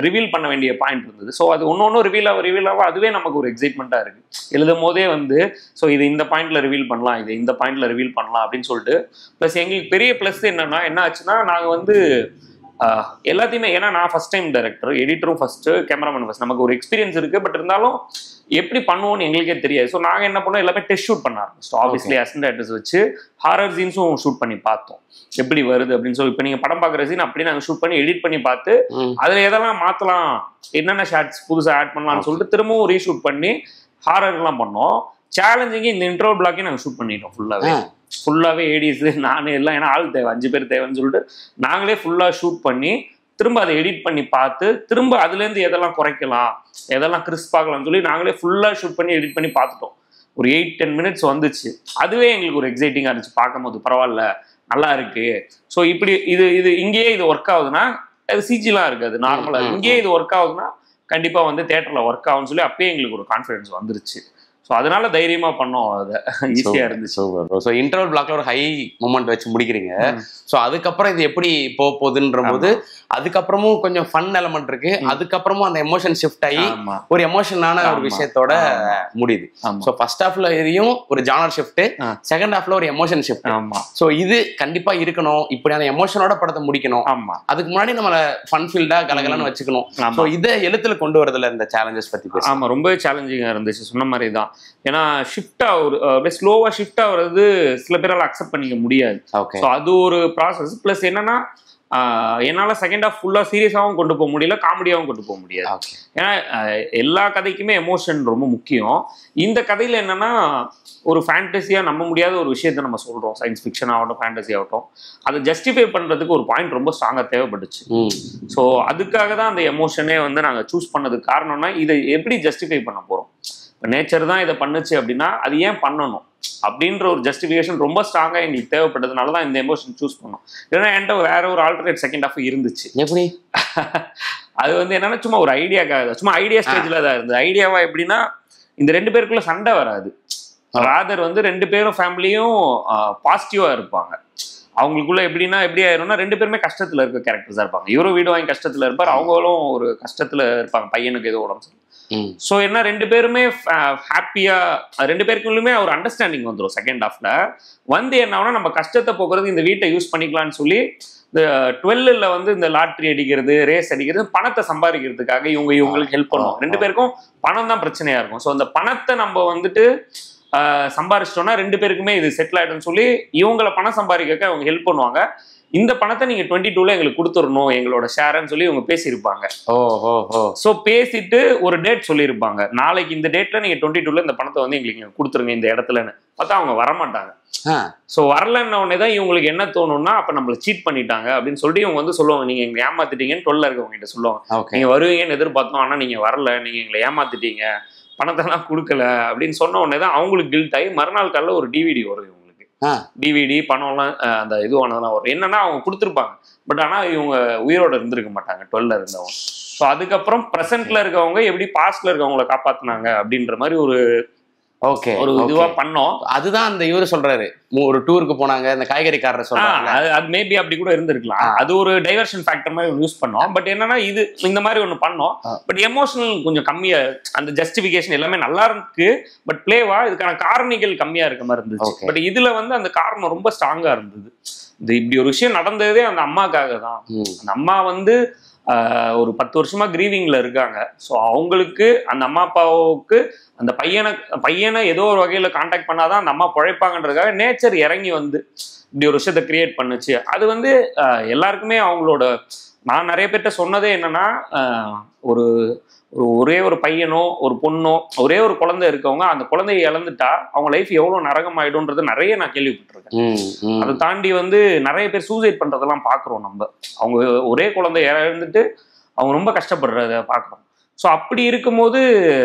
ரிவீல் பண்ண வேண்டிய பாயிண்ட் இருந்தது. ஸோ அது ஒன்று ரிவீல் ஆக அதுவே நமக்கு ஒரு எக்ஸைட்மெண்ட்டாக இருக்குது. எழுதும் போதே வந்து ஸோ இது இந்த பாயிண்ட்ல ரிவீல் பண்ணலாம், இது இந்த பாயிண்ட்ல ரிவீல் பண்ணலாம் அப்படின்னு சொல்லிட்டு. ப்ளஸ் எங்களுக்கு பெரிய ப்ளஸ் என்னன்னா என்ன ஆச்சுன்னா, நாங்கள் வந்து எல்லாத்தையுமே, ஏன்னா நான் ஃபர்ஸ்ட் டைம் டைரக்டர், எடிட்டரும் ஃபர்ஸ்ட், கேமராமேன் ஃபர்ஸ்ட், நமக்கு ஒரு எக்ஸ்பீரியன்ஸ் இருக்கு, பட் இருந்தாலும் எப்படி பண்ணுவோம்னு எங்களுக்கே தெரியாது. ஸோ நாங்கள் என்ன பண்ணோம், எல்லாமே டெஸ்ட் ஷூட் பண்ண ஆரம்பிச்சோம். ஆப்வியஸ்லி அசிஸ்டன்ட் டைரக்டர்ஸ் வச்சு ஹாரர் சீன்ஸும் ஷூட் பண்ணி பார்த்தோம், எப்படி வருது அப்படின்னு சொல்லி. இப்போ நீங்க படம் பார்க்குற சீன் அப்படியே நாங்கள் ஷூட் பண்ணி எடிட் பண்ணி பார்த்து அதில் எதெல்லாம் மாற்றலாம், என்னென்ன ஷார்ட்ஸ் புதுசாக ஆட் பண்ணலாம்னு சொல்லிட்டு திரும்பவும் ரீஷூட் பண்ணி ஹாரர்லாம் பண்ணோம். சேலஞ்சிங்கு இந்த இன்ட்ரோல் பிளாக்கையும் நாங்கள் ஷூட் பண்ணிட்டோம் ஃபுல்லாகவே ஏடிஸ் நான் எல்லாம், ஏன்னா ஆள் தேவை, 5 பேர் தேவைன்னு சொல்லிட்டு நாங்களே ஃபுல்லாக ஷூட் பண்ணி திரும்ப அதை எடிட் பண்ணி பார்த்து திரும்ப அதுலேருந்து எதெல்லாம் குறைக்கலாம், எதெல்லாம் கிறிஸ்பாகலாம்னு சொல்லி நாங்களே ஃபுல்லாக ஷூட் பண்ணி எடிட் பண்ணி பார்த்துட்டோம். ஒரு 8-10 மினிட்ஸ் வந்துச்சு. அதுவே எங்களுக்கு ஒரு எக்ஸைட்டிங்காக இருந்துச்சு பார்க்கும்போது, பரவாயில்ல நல்லா இருக்கு. ஸோ இப்படி இது இங்கேயே இது ஒர்க் ஆகுதுன்னா, அது சிஜிலாம் இருக்காது, நார்மலாக இங்கேயே இது ஒர்க் ஆகுதுன்னா கண்டிப்பாக வந்து தேட்டரில் ஒர்க் ஆகும்னு சொல்லி அப்பயே எங்களுக்கு ஒரு கான்ஃபிடன்ஸ் வந்துருச்சு. ஸோ அதனால தைரியமா பண்ணோம், அது ஈஸியா இருந்துச்சு. ஸோ இன்டர்வல் பிளாக்ல ஒரு ஹை மூமெண்ட் வச்சு முடிக்கிறீங்க. ஸோ அதுக்கப்புறம் இது எப்படி போகுதுன்ற போது அதுக்கப்புறமும் கொஞ்சம் ஃபன் எலமெண்ட் இருக்கு, அதுக்கப்புறமும் அந்த எமோஷன் ஷிஃப்ட் ஆகி ஒரு எமோஷனான ஒரு விஷயத்தோட முடியுது. ஸோ ஃபர்ஸ்ட் ஹாஃப்ல எதையும் ஒரு ஜானர் ஷிஃப்ட், செகண்ட் ஹாஃப்ல ஒரு எமோஷன் ஷிஃப்ட். ஸோ இது கண்டிப்பா இருக்கணும், இப்படி அந்த எமோஷனோட படத்தை முடிக்கணும், அதுக்கு முன்னாடி நம்மள ஃபன் ஃபீல்டா கலகலன்னு வச்சுக்கணும். ஸோ இதை எழுத்துல கொண்டு வரதுல இந்த சேலஞ்சஸ் பத்தி பேச. ஆமா, ரொம்ப சேலஞ்சிங்கா இருந்துச்சு, சொன்ன மாதிரி தான். ஏன்னா ஷிஃப்டா ஒரு ஸ்லோவா ஷிஃப்ட் ஆகுறது சில பேரால் அக்செப்ட் பண்ணிக்க முடியாது. ஸோ அது ஒரு ப்ராசஸ். பிளஸ் என்னன்னா, என்னால செகண்ட் ஹாஃப் ஃபுல்லா சீரியஸாகவும் கொண்டு போக முடியல, காமெடியாகவும் கொண்டு போக முடியாது. ஏன்னா எல்லா கதைக்குமே எமோஷன் ரொம்ப முக்கியம். இந்த கதையில என்னன்னா, ஒரு ஃபேண்டசியா நம்ப முடியாத ஒரு விஷயத்த நம்ம சொல்றோம், சயின்ஸ் ஃபிக்ஷன் ஆகட்டும் ஃபேண்டசி ஆகட்டும், அதை ஜஸ்டிஃபை பண்றதுக்கு ஒரு பாயிண்ட் ரொம்ப ஸ்ட்ராங்கா தேவைப்பட்டுச்சு. ஸோ அதுக்காக தான் அந்த எமோஷனே வந்து நாங்கள் சூஸ் பண்ணதுக்கு காரணம்னா, இதை எப்படி ஜஸ்டிஃபை பண்ண போறோம். இப்போ நேச்சர் தான் இதை பண்ணுச்சு அப்படின்னா அது ஏன் பண்ணணும் அப்படின்ற ஒரு ஜஸ்டிஃபிகேஷன் ரொம்ப ஸ்ட்ராங்காக எங்களுக்கு தேவைப்பட்டதுனால தான் இந்த எமோஷன் சூஸ் பண்ணோம். ஏன்னா என்கிட்ட வேற ஒரு ஆல்டர்னேட் செகண்ட் ஹாஃப் இருந்துச்சு. எப்படி அது வந்து என்னன்னா, சும்மா ஒரு ஐடியாக்காக, சும்மா ஐடியா ஸ்டேஜில் தான் இருந்தது. ஐடியாவா எப்படின்னா, இந்த 2 பேருக்குள்ள சண்டை வராது, ராதர் வந்து 2 பேரும் ஃபேமிலியும் பாசிட்டிவா இருப்பாங்க. அவங்களுக்குள்ள எப்படின்னா எப்படி ஆயிரும்னா, 2 பேருமே கஷ்டத்துல இருக்க கேரக்டர்ஸா இருப்பாங்க. இவரும் வீடு வாங்கி கஷ்டத்துல இருப்பார், அவங்களும் ஒரு கஷ்டத்துல இருப்பாங்க, பையனுக்கு ஏதோ உடம்பு. ஸோ என்ன 2 பேருமே ஹாப்பியா 2 பேருக்குள்ளுமே ஒரு அண்டர்ஸ்டாண்டிங் வந்துடும். செகண்ட் ஹாஃப்ல வந்து என்ன ஆகுனா நம்ம கஷ்டத்தை போக்குறது இந்த வீட்டை யூஸ் பண்ணிக்கலாம்னு சொல்லி இந்த 12ல வந்து இந்த லாட்ரி அடிக்கிறது, ரேஸ் அடிக்கிறது, பணத்தை சம்பாதிக்கிறதுக்காக இவங்களுக்கு ஹெல்ப் பண்ணுவோம். 2 பேருக்கும் பணம் தான் பிரச்சனையா இருக்கும். ஸோ அந்த பணத்தை நம்ம வந்துட்டு சம்பாரிச்சிட்டோம்னா 2 பேருக்குமே இது செட்டில் ஆயிடும்னு சொல்லி இவங்களை பணம் சம்பாதிக்க அவங்க ஹெல்ப் பண்ணுவாங்க. இந்த பணத்தை நீங்க 22ல எங்களுக்கு கொடுத்துடணும் எங்களோட ஷேர்ன்னு சொல்லி இவங்க பேசியிருப்பாங்க. ஸோ பேசிட்டு ஒரு டேட் சொல்லியிருப்பாங்க, நாளைக்கு இந்த டேட்ல நீங்க 22ல இந்த பணத்தை வந்து எங்களுக்கு கொடுத்துருங்க இந்த இடத்துலன்னு. பார்த்தா அவங்க வரமாட்டாங்க. ஸோ வரலன்ன உடனே தான் இவங்களுக்கு என்ன தோணும்னா அப்ப நம்மள சீட் பண்ணிட்டாங்க அப்படின்னு சொல்லிட்டு இவங்க வந்து சொல்லுவாங்க, நீங்க எங்களை ஏமாத்திட்டீங்கன்னு 12ல இருக்கவங்க கிட்ட சொல்லுவாங்க. நீங்க வருவீங்கன்னு எதிர்பார்த்தோம், ஆனா நீங்க வரல, நீங்க எங்களை ஏமாத்திட்டீங்க, பணத்தெல்லாம் கொடுக்கல அப்படின்னு சொன்ன உடனே தான் அவங்களுக்கு கில்ட் ஆகி மறுநாள் காலைல ஒரு டிவிடி வரும். டிவிடி பணம்லாம் அந்த இதுவானதெல்லாம் வரும். என்னன்னா அவங்க கொடுத்துருப்பாங்க, பட் ஆனா இவங்க உயிரோட இருந்திருக்க மாட்டாங்க 12ல இருந்தவங்க. ஸோ அதுக்கப்புறம் ப்ரெசென்ட்ல இருக்கவங்க எப்படி பாஸ்ட்ல இருக்கவங்களை காப்பாத்தினாங்க அப்படின்ற மாதிரி ஒரு இதுவா பண்ணோம். அதுதான் அந்த இவரு சொல்றாரு, ஒரு டூருக்கு போனாங்க இந்த காய்கறிக்காரர் சொல்றாங்க, அது மேபி அப்படி கூட இருந்திருக்கலாம். அது ஒரு டைவர்ஷன் ஃபேக்டர் மாதிரி யூஸ் பண்ணோம். பட் என்னன்னா இது இந்த மாதிரி ஒண்ணு பண்ணோம். பட் எமோஷனல் கொஞ்சம் கம்மியா, அந்த ஜஸ்டிபிகேஷன் எல்லாமே நல்லா இருக்கு, பட் பிளேவா இதுக்கான காரணிகள் கம்மியா இருக்க மாதிரி இருந்துச்சு. பட் இதுல வந்து அந்த காரணம் ரொம்ப ஸ்ட்ராங்கா இருந்தது. இந்த இப்படி ஒரு விஷயம் நடந்ததே அந்த அம்மாக்காக தான். அந்த அம்மா வந்து ஒரு 10 வருஷமா கிரீவிங்ல இருக்காங்க. ஸோ அவங்களுக்கு அந்த அம்மா அப்பாவுக்கு அந்த பையனை ஏதோ ஒரு வகையில கான்டாக்ட் பண்ணாதான் அந்த அம்மா பிழைப்பாங்கன்றதுக்காக நேச்சர் இறங்கி வந்து இப்படி ஒரு விஷயத்த கிரியேட் பண்ணுச்சு. அது வந்து எல்லாருக்குமே அவங்களோட, நான் நிறைய பேர்கிட்ட சொன்னதே என்னன்னா, ஒரே ஒரு பையனோ ஒரு பொண்ணோ ஒரே ஒரு குழந்தை இருக்கவங்க அந்த குழந்தையை இழந்துட்டா அவங்க லைஃப் எவ்வளவு நரகமாயிடும்ன்றது நிறைய நான் கேள்விப்பட்டிருக்கேன். அதை தாண்டி வந்து நிறைய பேர் சூசைட் பண்றதெல்லாம் பாக்குறோம். நம்ம அவங்க ஒரே குழந்தைய இழந்துட்டு அவங்க ரொம்ப கஷ்டப்படுறத பாக்குறோம். ஸோ அப்படி இருக்கும்போது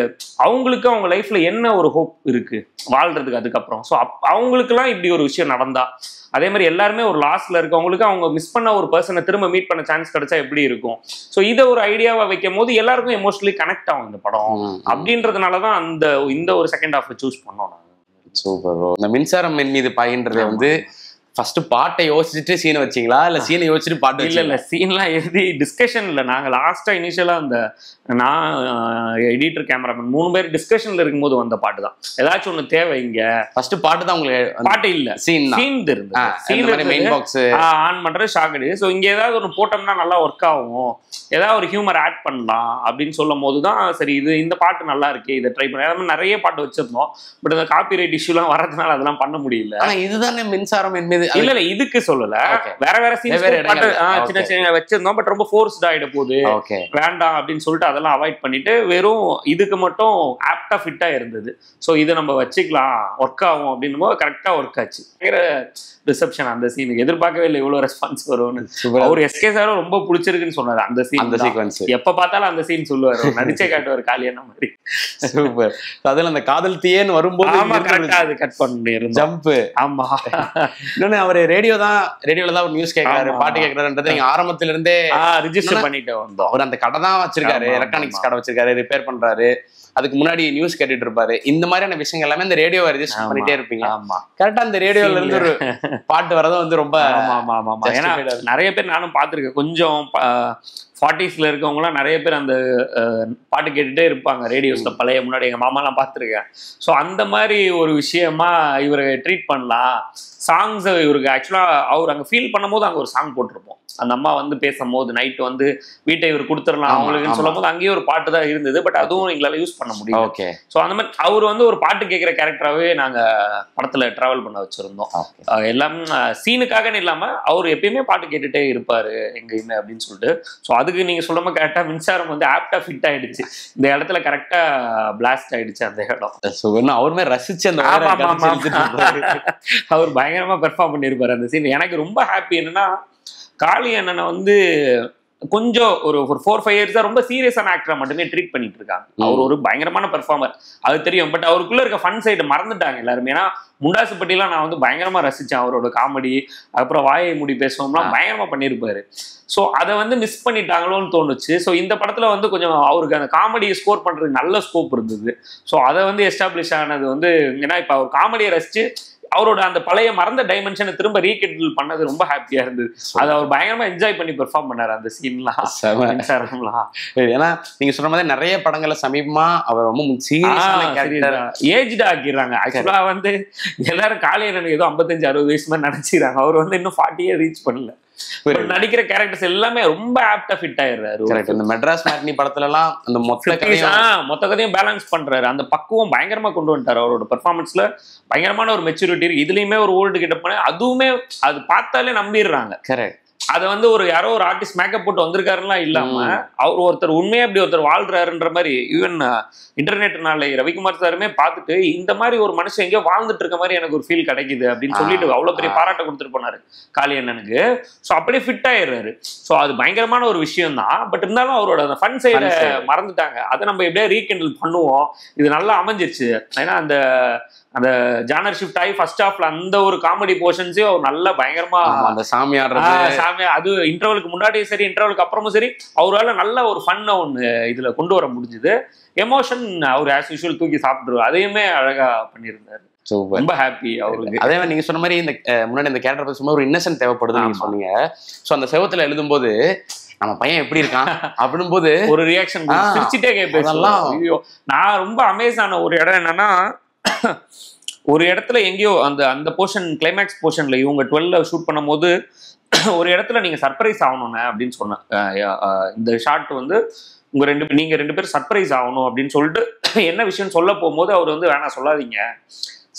அவங்களுக்கு அவங்க லைஃப்ல என்ன ஒரு ஹோப் இருக்கு வாழ்றதுக்கு அதுக்கப்புறம். ஸோ அவங்களுக்குலாம் இப்படி ஒரு விஷயம் நடந்தா, அதே மாதிரி எல்லாருமே ஒரு லாஸ்ட்ல இருக்கவங்களுக்கு அவங்க மிஸ் பண்ண ஒரு பர்சனை திரும்ப மீட் பண்ண சான்ஸ் கிடைச்சா எப்படி இருக்கும். ஸோ இதை ஒரு ஐடியாவா வைக்கும் போது எல்லாருக்கும் எமோஷனலி கனெக்ட் ஆகும் இந்த படம். அப்படின்றதுனாலதான் இந்த ஒரு செகண்ட் ஹாஃப் சூஸ் பண்ணோம். சூப்பர். இந்த மின்சாரம் என் மீது பாயின்றதை வந்து ஃபர்ஸ்ட் பாட்டை யோசிச்சுட்டு சீனை வச்சிங்களா இல்ல சீனை யோசிச்சுட்டு பாட்டு? இல்ல சீன்லாம் எழுதி டிஸ்கஷன்ல நாங்க லாஸ்டா இனிஷியலா அந்த நான் எடிட்டர் கேமராமேன் 3 பேர் டிஸ்கஷன்ல இருக்கும்போது வந்த பாட்டு தான். ஏதாச்சும் ஒண்ணு தேவை இங்க. ஃபர்ஸ்ட் பாட்டு தான் உங்களுக்கு? பாட்டு இல்ல, சீன் இருந்தது. சீன் மெயின் பாக்ஸ் ஆன் பண்ற ஷாக்கடி. ஸோ இங்க ஏதாவது ஒன்று போட்டோம்னா நல்லா ஒர்க் ஆகும், ஏதாவது ஒரு ஹியூமர் ஆட் பண்ணலாம் அப்படின்னு சொல்லும் போதுதான் சரி இந்த பாட்டு நல்லா இருக்கு, இதை ட்ரை பண்ண. நிறைய பாட்டு வச்சிருந்தோம், பட் இந்த காப்பிரைட் இஷ்யூலாம் வரதுனால அதெல்லாம் பண்ண முடியல. ஆனா இதுதானே மின்சாரம் என் மீது? இல்ல இதுக்கு சொல்லல, வேற சீன்ஸ் சின்ன சின்ன வச்சிருந்தோம். பட் ரொம்ப ஃபோர்ஸ்ட் ஆயிட போகுது, வேண்டாம் அப்படின்னு சொல்லிட்டு அதெல்லாம் அவாய்ட் பண்ணிட்டு வெறும் இதுக்கு மட்டும் ஆப்டா ஃபிட்டா இருந்தது. ஸோ இதை நம்ம வச்சுக்கலாம், ஒர்க் ஆகும் அப்படின்னும் போது கரெக்டா ஒர்க் ஆச்சு. ரிசப்ஷன் அந்த சீனுக்கு எதிர்பார்க்கவே இல்லை இவ்வளவு ரெஸ்பான்ஸ் வரும்னு. அவர் எஸ்கே சாரும் ரொம்ப பிடிச்சிருக்குன்னு சொன்னாரு அந்த சீக்வன்ஸ். எப்ப பார்த்தாலும் அந்த சீன் சொல்லுவாரு, நடிச்சே காட்டுவார் காலியான மாதிரி. சூப்பர். அதுல அந்த காதல் தீயன்னு வரும்போது அது கட் பண்ணி ஜம்ப். ஆமா, இன்னொன்னு அவரு ரேடியோல தான் ஒரு நியூஸ் கேட்கறாரு, பாட்டு கேட்கறாருன்றது நீங்க ஆரம்பத்துல இருந்தே ரிஜிஸ்டர் பண்ணிட்டு வந்தோம். அவர் அந்த கடை தான் வச்சிருக்காரு, எலக்ட்ரானிக்ஸ் கடை வச்சிருக்காரு, ரிப்பேர் பண்றாரு, அதுக்கு முன்னாடி நியூஸ் கேட்டுட்டு இருப்பாரு. இந்த மாதிரியான விஷயங்கள் எல்லாமே இந்த ரேடியோவை ரெஜிஸ்டர் பண்ணிட்டே இருப்பீங்க. கரெக்டா அந்த ரேடியோல இருந்து ஒரு பாட்டு வரதும் வந்து ரொம்ப ஏன்னா நிறைய பேர் நானும் பார்த்திருக்கேன். கொஞ்சம் 40ஸ்ல இருக்கவங்களாம் நிறைய பேர் அந்த பாட்டு கேட்டுட்டே இருப்பாங்க ரேடியோஸ்ல. பழைய முன்னாடி எங்க மாமாலாம் பார்த்துருக்கேன். ஸோ அந்த மாதிரி ஒரு விஷயமா இவரை ட்ரீட் பண்ணலாம். சாங்ஸ் இவருக்கு ஆக்சுவலா அவர் அங்கே ஃபீல் பண்ணும்போது அங்கே ஒரு சாங் போட்டிருப்போம். அந்த அம்மா வந்து பேசும்போது நைட் வந்து வீட்டை இவர் கொடுத்துடலாம் அவங்களுக்குன்னு சொல்லும் போது அங்கேயே ஒரு பாட்டு தான் இருந்தது. பட் அதுவும் எங்களால யூஸ் பண்ண முடியும். ஸோ அந்த மாதிரி அவர் வந்து ஒரு பாட்டு கேட்குற கேரக்டராகவே நாங்க படத்துல டிராவல் பண்ண வச்சிருந்தோம். எல்லாம் சீனுக்காகன்னு இல்லாம அவர் எப்பயுமே பாட்டு கேட்டுட்டே இருப்பாரு எங்கேயுமே அப்படின்னு சொல்லிட்டு. ஸோ அதுக்கு நீங்க சொல்ல மாதிரி கரெக்டா மின்சாரம் வந்து ஆப்டா ஃபிட் ஆயிடுச்சு. இந்த இடத்துல கரெக்டா பிளாஸ்ட் ஆயிடுச்சு அந்த இடம். அவருமே ரசிச்சு அந்த அவர் பயங்கரமா பெர்ஃபார்ம் பண்ணியிருப்பாரு அந்த சீன். எனக்கு ரொம்ப ஹாப்பி என்னன்னா, காளி அண்ணனை வந்து கொஞ்சம் ஒரு 4-5 இயர்ஸா ரொம்ப சீரியஸான ஆக்டரா மட்டுமே ட்ரீட் பண்ணிட்டு இருக்காங்க. அவர் ஒரு பயங்கரமான பெர்ஃபார்மர், அது தெரியும். பட் அவருக்குள்ள இருக்க ஃபன் சைடு மறந்துட்டாங்க எல்லாருமே. ஏன்னா முண்டாசுப்பட்டிலாம் நான் வந்து பயங்கரமா ரசிச்சேன் அவரோட காமெடி. அப்புறம் வாயை மூடி பேசுவோம்லாம் பயங்கரமா பண்ணியிருப்பாரு. ஸோ அதை வந்து மிஸ் பண்ணிட்டாங்களோன்னு தோணுச்சு. ஸோ இந்த படத்துல வந்து கொஞ்சம் அவருக்கு அந்த காமெடியை ஸ்கோர் பண்றதுக்கு நல்ல ஸ்கோப் இருந்தது. ஸோ அதை வந்து எஸ்டாப்ளிஷ் ஆனது வந்து, ஏன்னா இப்போ அவர் காமெடியை ரசிச்சு அவரோட அந்த பழைய மறந்த டைமென்ஷனை திரும்ப ரீகெட்டில் பண்ணது ரொம்ப ஹாப்பியா இருந்தது. அதை அவர் பயங்கரமா என்ஜாய் பண்ணி பெர்ஃபார்ம் பண்ணாரு அந்த சீன்லாம். ஏன்னா நீங்க சொன்ன மாதிரி நிறைய படங்களை சமீபமா அவர் ரொம்ப சீரியஸா ஏஜ்டா ஆக்கிடுறாங்க. ஆக்சுவலா வந்து எல்லாரும் காளியண்ணனுக்கு ஏதோ 55-60 வயசு மாதிரி நினைச்சிடறாங்க. அவர் வந்து இன்னும் 40 ரீச் பண்ணல. நடிக்கிற கேரக்டர்ஸ் எல்லாமே ரொம்ப ஆப்டா ஃபிட் ஆயிடுறாரு. இந்த மெட்ராஸ் மேட்னி படத்துல எல்லாம் அந்த மொத்த கதையும் பேலன்ஸ் பண்றாரு. அந்த பக்குவம் பயங்கரமா கொண்டு வந்துட்டாரு. அவரோட பெர்ஃபார்மன்ஸ்ல பயங்கரமான ஒரு மெச்சூரிட்டி இருக்கு. இதுலயுமே ஒரு ஓல்டு கிட்ட போன அதுவுமே அது பார்த்தாலே நம்பிடுறாங்க. கரெக்ட். அதை வந்து ஒரு யாரோ ஒரு ஆர்டிஸ்ட் மேக்கப் போட்டு வந்திருக்காருலாம் இல்லாம அவர் ஒருத்தர் உண்மையா அப்படி ஒருத்தர் வாழ்றாருன்ற மாதிரி ஈவன் இன்டர்நெட் நாளை ரவிக்குமார் சாருமே பார்த்துட்டு இந்த மாதிரி ஒரு மனுஷன் எங்கேயோ வாழ்ந்துட்டு இருக்க மாதிரி எனக்கு ஒரு ஃபீல் கிடைக்குது அப்படின்னு சொல்லிட்டு அவ்வளவு பெரிய பாராட்ட கொடுத்துட்டு போனாரு காளியண்ணனுக்கு. ஸோ அப்படியே ஃபிட் ஆயிடுறாரு. ஸோ அது பயங்கரமான ஒரு விஷயம் தான். பட் இருந்தாலும் அவரோட அந்த ஃபன் சைட மறந்துட்டாங்க. அதை நம்ம எப்படியா ரீகெண்டில் பண்ணுவோம். இது நல்லா அமைஞ்சிருச்சு. ஏன்னா அந்த ஜானர் ஷிஃப்ட் ஆகி ஃபர்ஸ்ட் ஹாஃப்ல அந்த ஒரு காமெடி போர்ஷன்ஸையும் அவர் நல்லா பயங்கரமா அந்த சாமியார் அது இன்டர்வலுக்கு முன்னாடியும் சரி இன்டர்வலுக்கு அப்புறமும் சரி அவரால் நல்ல ஒரு ஃபன்னை ஒன்று இதுல கொண்டு வர முடிஞ்சுது. எமோஷன் அவர் ஆஸ் யூஷுவல் தூக்கி சாப்பிட்டுருவார். அதையுமே அழகா பண்ணியிருந்தாரு. ரொம்ப ஹாப்பி அவருக்கு. அதே மாதிரி நீங்க சொன்ன மாதிரி இந்த முன்னாடி இந்த கேரக்டர் பத்தி சும்மா ஒரு இன்னசென்ட் தேவைப்படுதுன்னு நீங்க சொன்னீங்க. ஸோ அந்த செவத்துல எழுதும்போது நம்ம பையன் எப்படி இருக்கான் அப்படின் போது ஒரு ரியாக்ஷன் சிரிச்சுட்டே கேட்பேன். நான் ரொம்ப அமேஸ் ஆன ஒரு இடம் என்னன்னா, ஒரு இடத்துல எங்கேயோ அந்த போர்ஷன் கிளைமேக்ஸ் போர்ஷன்ல இவங்க 12 ஷூட் பண்ணும் போது ஒரு இடத்துல நீங்க சர்ப்ரைஸ் ஆகணும்னு அப்படின்னு சொன்னேன். இந்த ஷாட் வந்து நீங்க ரெண்டு பேரும் சர்ப்ரைஸ் ஆகணும் அப்படின்னு சொல்லிட்டு என்ன விஷயம் சொல்ல போகும்போது அவர் வந்து வேணா சொல்லாதீங்க,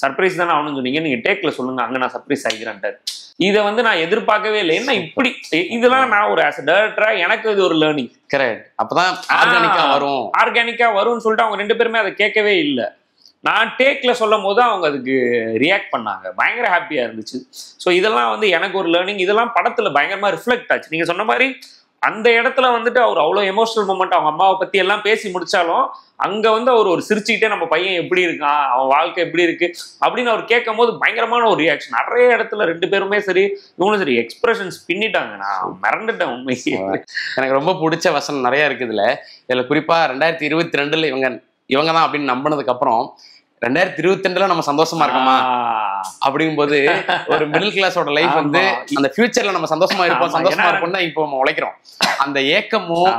சர்ப்ரைஸ் தானே ஆகணும்னு சொன்னீங்க, நீங்க டேக்ல சொல்லுங்க, அங்க நான் சர்ப்ரைஸ் ஆகிக்கிறேன்ட்டார். இதை வந்து நான் எதிர்பார்க்கவே இல்லை. என்ன இப்படி இதெல்லாம் நான் ஒரு ஆஸ் டைரக்டரா எனக்கு இது ஒரு லேர்னிங். கரெக்ட். அப்பதான் ஆர்கானிக்கா வரும்னு சொல்லிட்டு அவங்க 2 பேருமே அதை கேட்கவே இல்லை. நான் டேக்ல சொல்லும் போது அவங்க அதுக்கு ரியாக்ட் பண்ணாங்க. பயங்கர ஹாப்பியா இருந்துச்சு. ஸோ இதெல்லாம் வந்து எனக்கு ஒரு லேர்னிங். இதெல்லாம் படத்துல பயங்கரமா ரிஃப்ளெக்ட் ஆச்சு. நீங்க சொன்ன மாதிரி அந்த இடத்துல வந்துட்டு அவர் அவ்வளோ எமோஷனல் மூமெண்ட் அவங்க அம்மாவை பத்தி எல்லாம் பேசி முடிச்சாலும் அங்க வந்து அவர் ஒரு சிரிச்சுக்கிட்டே நம்ம பையன் எப்படி இருக்கான், அவன் வாழ்க்கை எப்படி இருக்கு அப்படின்னு அவர் கேட்கும் போது பயங்கரமான ஒரு ரியாக்ஷன். நிறைய இடத்துல 2 பேருமே சரி இவங்களும் சரி எக்ஸ்பிரஷன்ஸ் பின்னிட்டாங்க. நான் மறந்துட்டேன் உண்மைக்கு. எனக்கு ரொம்ப பிடிச்ச வசனம் நிறைய இருக்குதுல. இதுல குறிப்பா 2022 இவங்க தான் அப்படின்னு நம்பினதுக்கு அப்புறம் 2022 நம்ம சந்தோஷமா இருக்கோமா அப்படிங்கும்போது ஒரு மிடில் கிளாஸோட லைஃப் வந்து அந்த ஃபியூச்சர்ல நம்ம சந்தோஷமா இருப்போம் தான் இப்போ நம்ம உழைக்கிறோம். அந்த ஏக்கமும்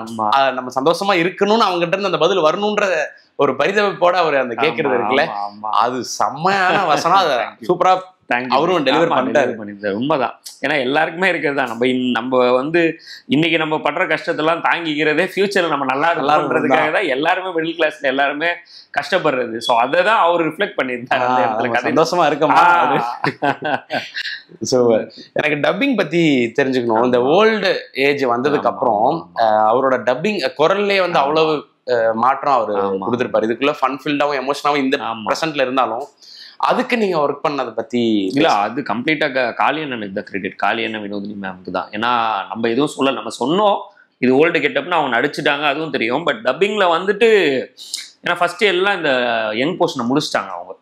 நம்ம சந்தோஷமா இருக்கணும்னு அவங்க கிட்ட இருந்து அந்த பதில் வரணும்ன்ற ஒரு பரிதவிப்போட அவர் அந்த கேட்கறது இருக்குல்ல, அது செம்மையான வசனம். அதை சூப்பரா அவரும் டெலிவரி பண்ணிட்டாரு. உண்மைதான். ஏன்னா எல்லாருக்குமே இருக்கிறது தான். நம்ம வந்து இன்னைக்கு நம்ம படுற கஷ்டத்தெல்லாம் தாங்கிக்கிறதே ஃபியூச்சர்ல நம்ம நல்லா இருக்கணும்ன்றதுக்காக தான் எல்லாருமே மிடில் கிளாஸ்ல எல்லாருமே கஷ்டப்படுறது. ஸோ அதை தான் அவர் ரிஃப்ளெக்ட் பண்ணியிருந்தாரு அந்த இடத்துல. சந்தோஷமா இருக்கமா. ஸோ எனக்கு டப்பிங் பத்தி தெரிஞ்சுக்கணும். இந்த ஓல்டு ஏஜ் வந்ததுக்கு அப்புறம் அவரோட டப்பிங் குரல்லே வந்து அவ்வளவு மாற்றம் அவர் கொடுத்துருப்பாரு. இதுக்குள்ள ஃபன் ஃபீல்டாவும் எமோஷனாவும் இந்த ப்ரெசென்ட்ல இருந்தாலும் அதுக்கு நீங்க ஒர்க் பண்ணதை பத்தி இல்ல, அது கம்ப்ளீட்டா காளியண்ணனுக்கு தான் கிரெடிட். காளியண்ணன் வினோதினி மேம்க்கு தான். ஏன்னா நம்ம எதுவும் சொல்ல, நம்ம சொன்னோம் இது ஓல்டு கெட்டப்னு அவங்க நடிச்சுட்டாங்க அதுவும் தெரியும். பட் டப்பிங்ல வந்துட்டு ஏன்னா ஃபர்ஸ்ட் எல்லாம் இந்த யங் போர்ஷனை முடிச்சிட்டாங்க. அவங்க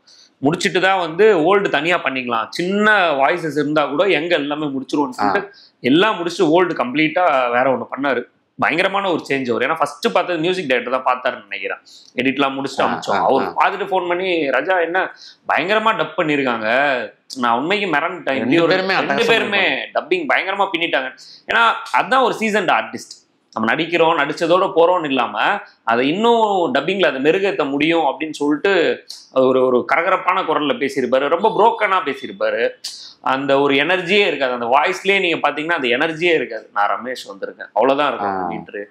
முடிச்சுட்டு தான் வந்து ஓல்டு தனியா பண்ணிக்கலாம், சின்ன வாய்ஸஸ் இருந்தா கூட எங்க எல்லாமே முடிச்சிருவோம்னு சொல்லிட்டு எல்லாம் முடிச்சுட்டு ஓல்டு கம்ப்ளீட்டா வேற ஒண்ணு பண்ணாரு. பயங்கரமான ஒரு சேஞ்ச் அவர். ஏன்னா ஃபர்ஸ்ட் பார்த்தது மியூசிக் டைரக்டர் தான் பார்த்தாருன்னு நினைக்கிறேன். எடிட்லாம் முடிச்சுட்டு அமைச்சோம். அவர் பார்த்துட்டு ஃபோன் பண்ணி ராஜா என்ன பயங்கரமா டப் பண்ணியிருக்காங்க, நான் உண்மைக்கு மிரண்டேன். 2 பேருமே டப்பிங் பயங்கரமா பின்னிட்டாங்க. ஏன்னா அதுதான் ஒரு சீசன்ட் ஆர்டிஸ்ட். நம்ம நடிக்கிறோம், நடிச்சதோட போறோம்னு இல்லாம அதை இன்னும் டப்பிங்ல அதை மெருகேற்ற முடியும் அப்படின்னு சொல்லிட்டு ஒரு கரகரப்பான குரல்ல பேசியிருப்பாரு. ரொம்ப புரோக்கனா பேசியிருப்பாரு. அந்த ஒரு எனர்ஜியே இருக்காது. அந்த வாய்ஸ்லயே நீங்க பாத்தீங்கன்னா அந்த எனர்ஜியே இருக்காது. நான் ரமேஷ் வந்திருக்கேன் அவ்வளவுதான் இருக்கும் அப்படின்ட்டு.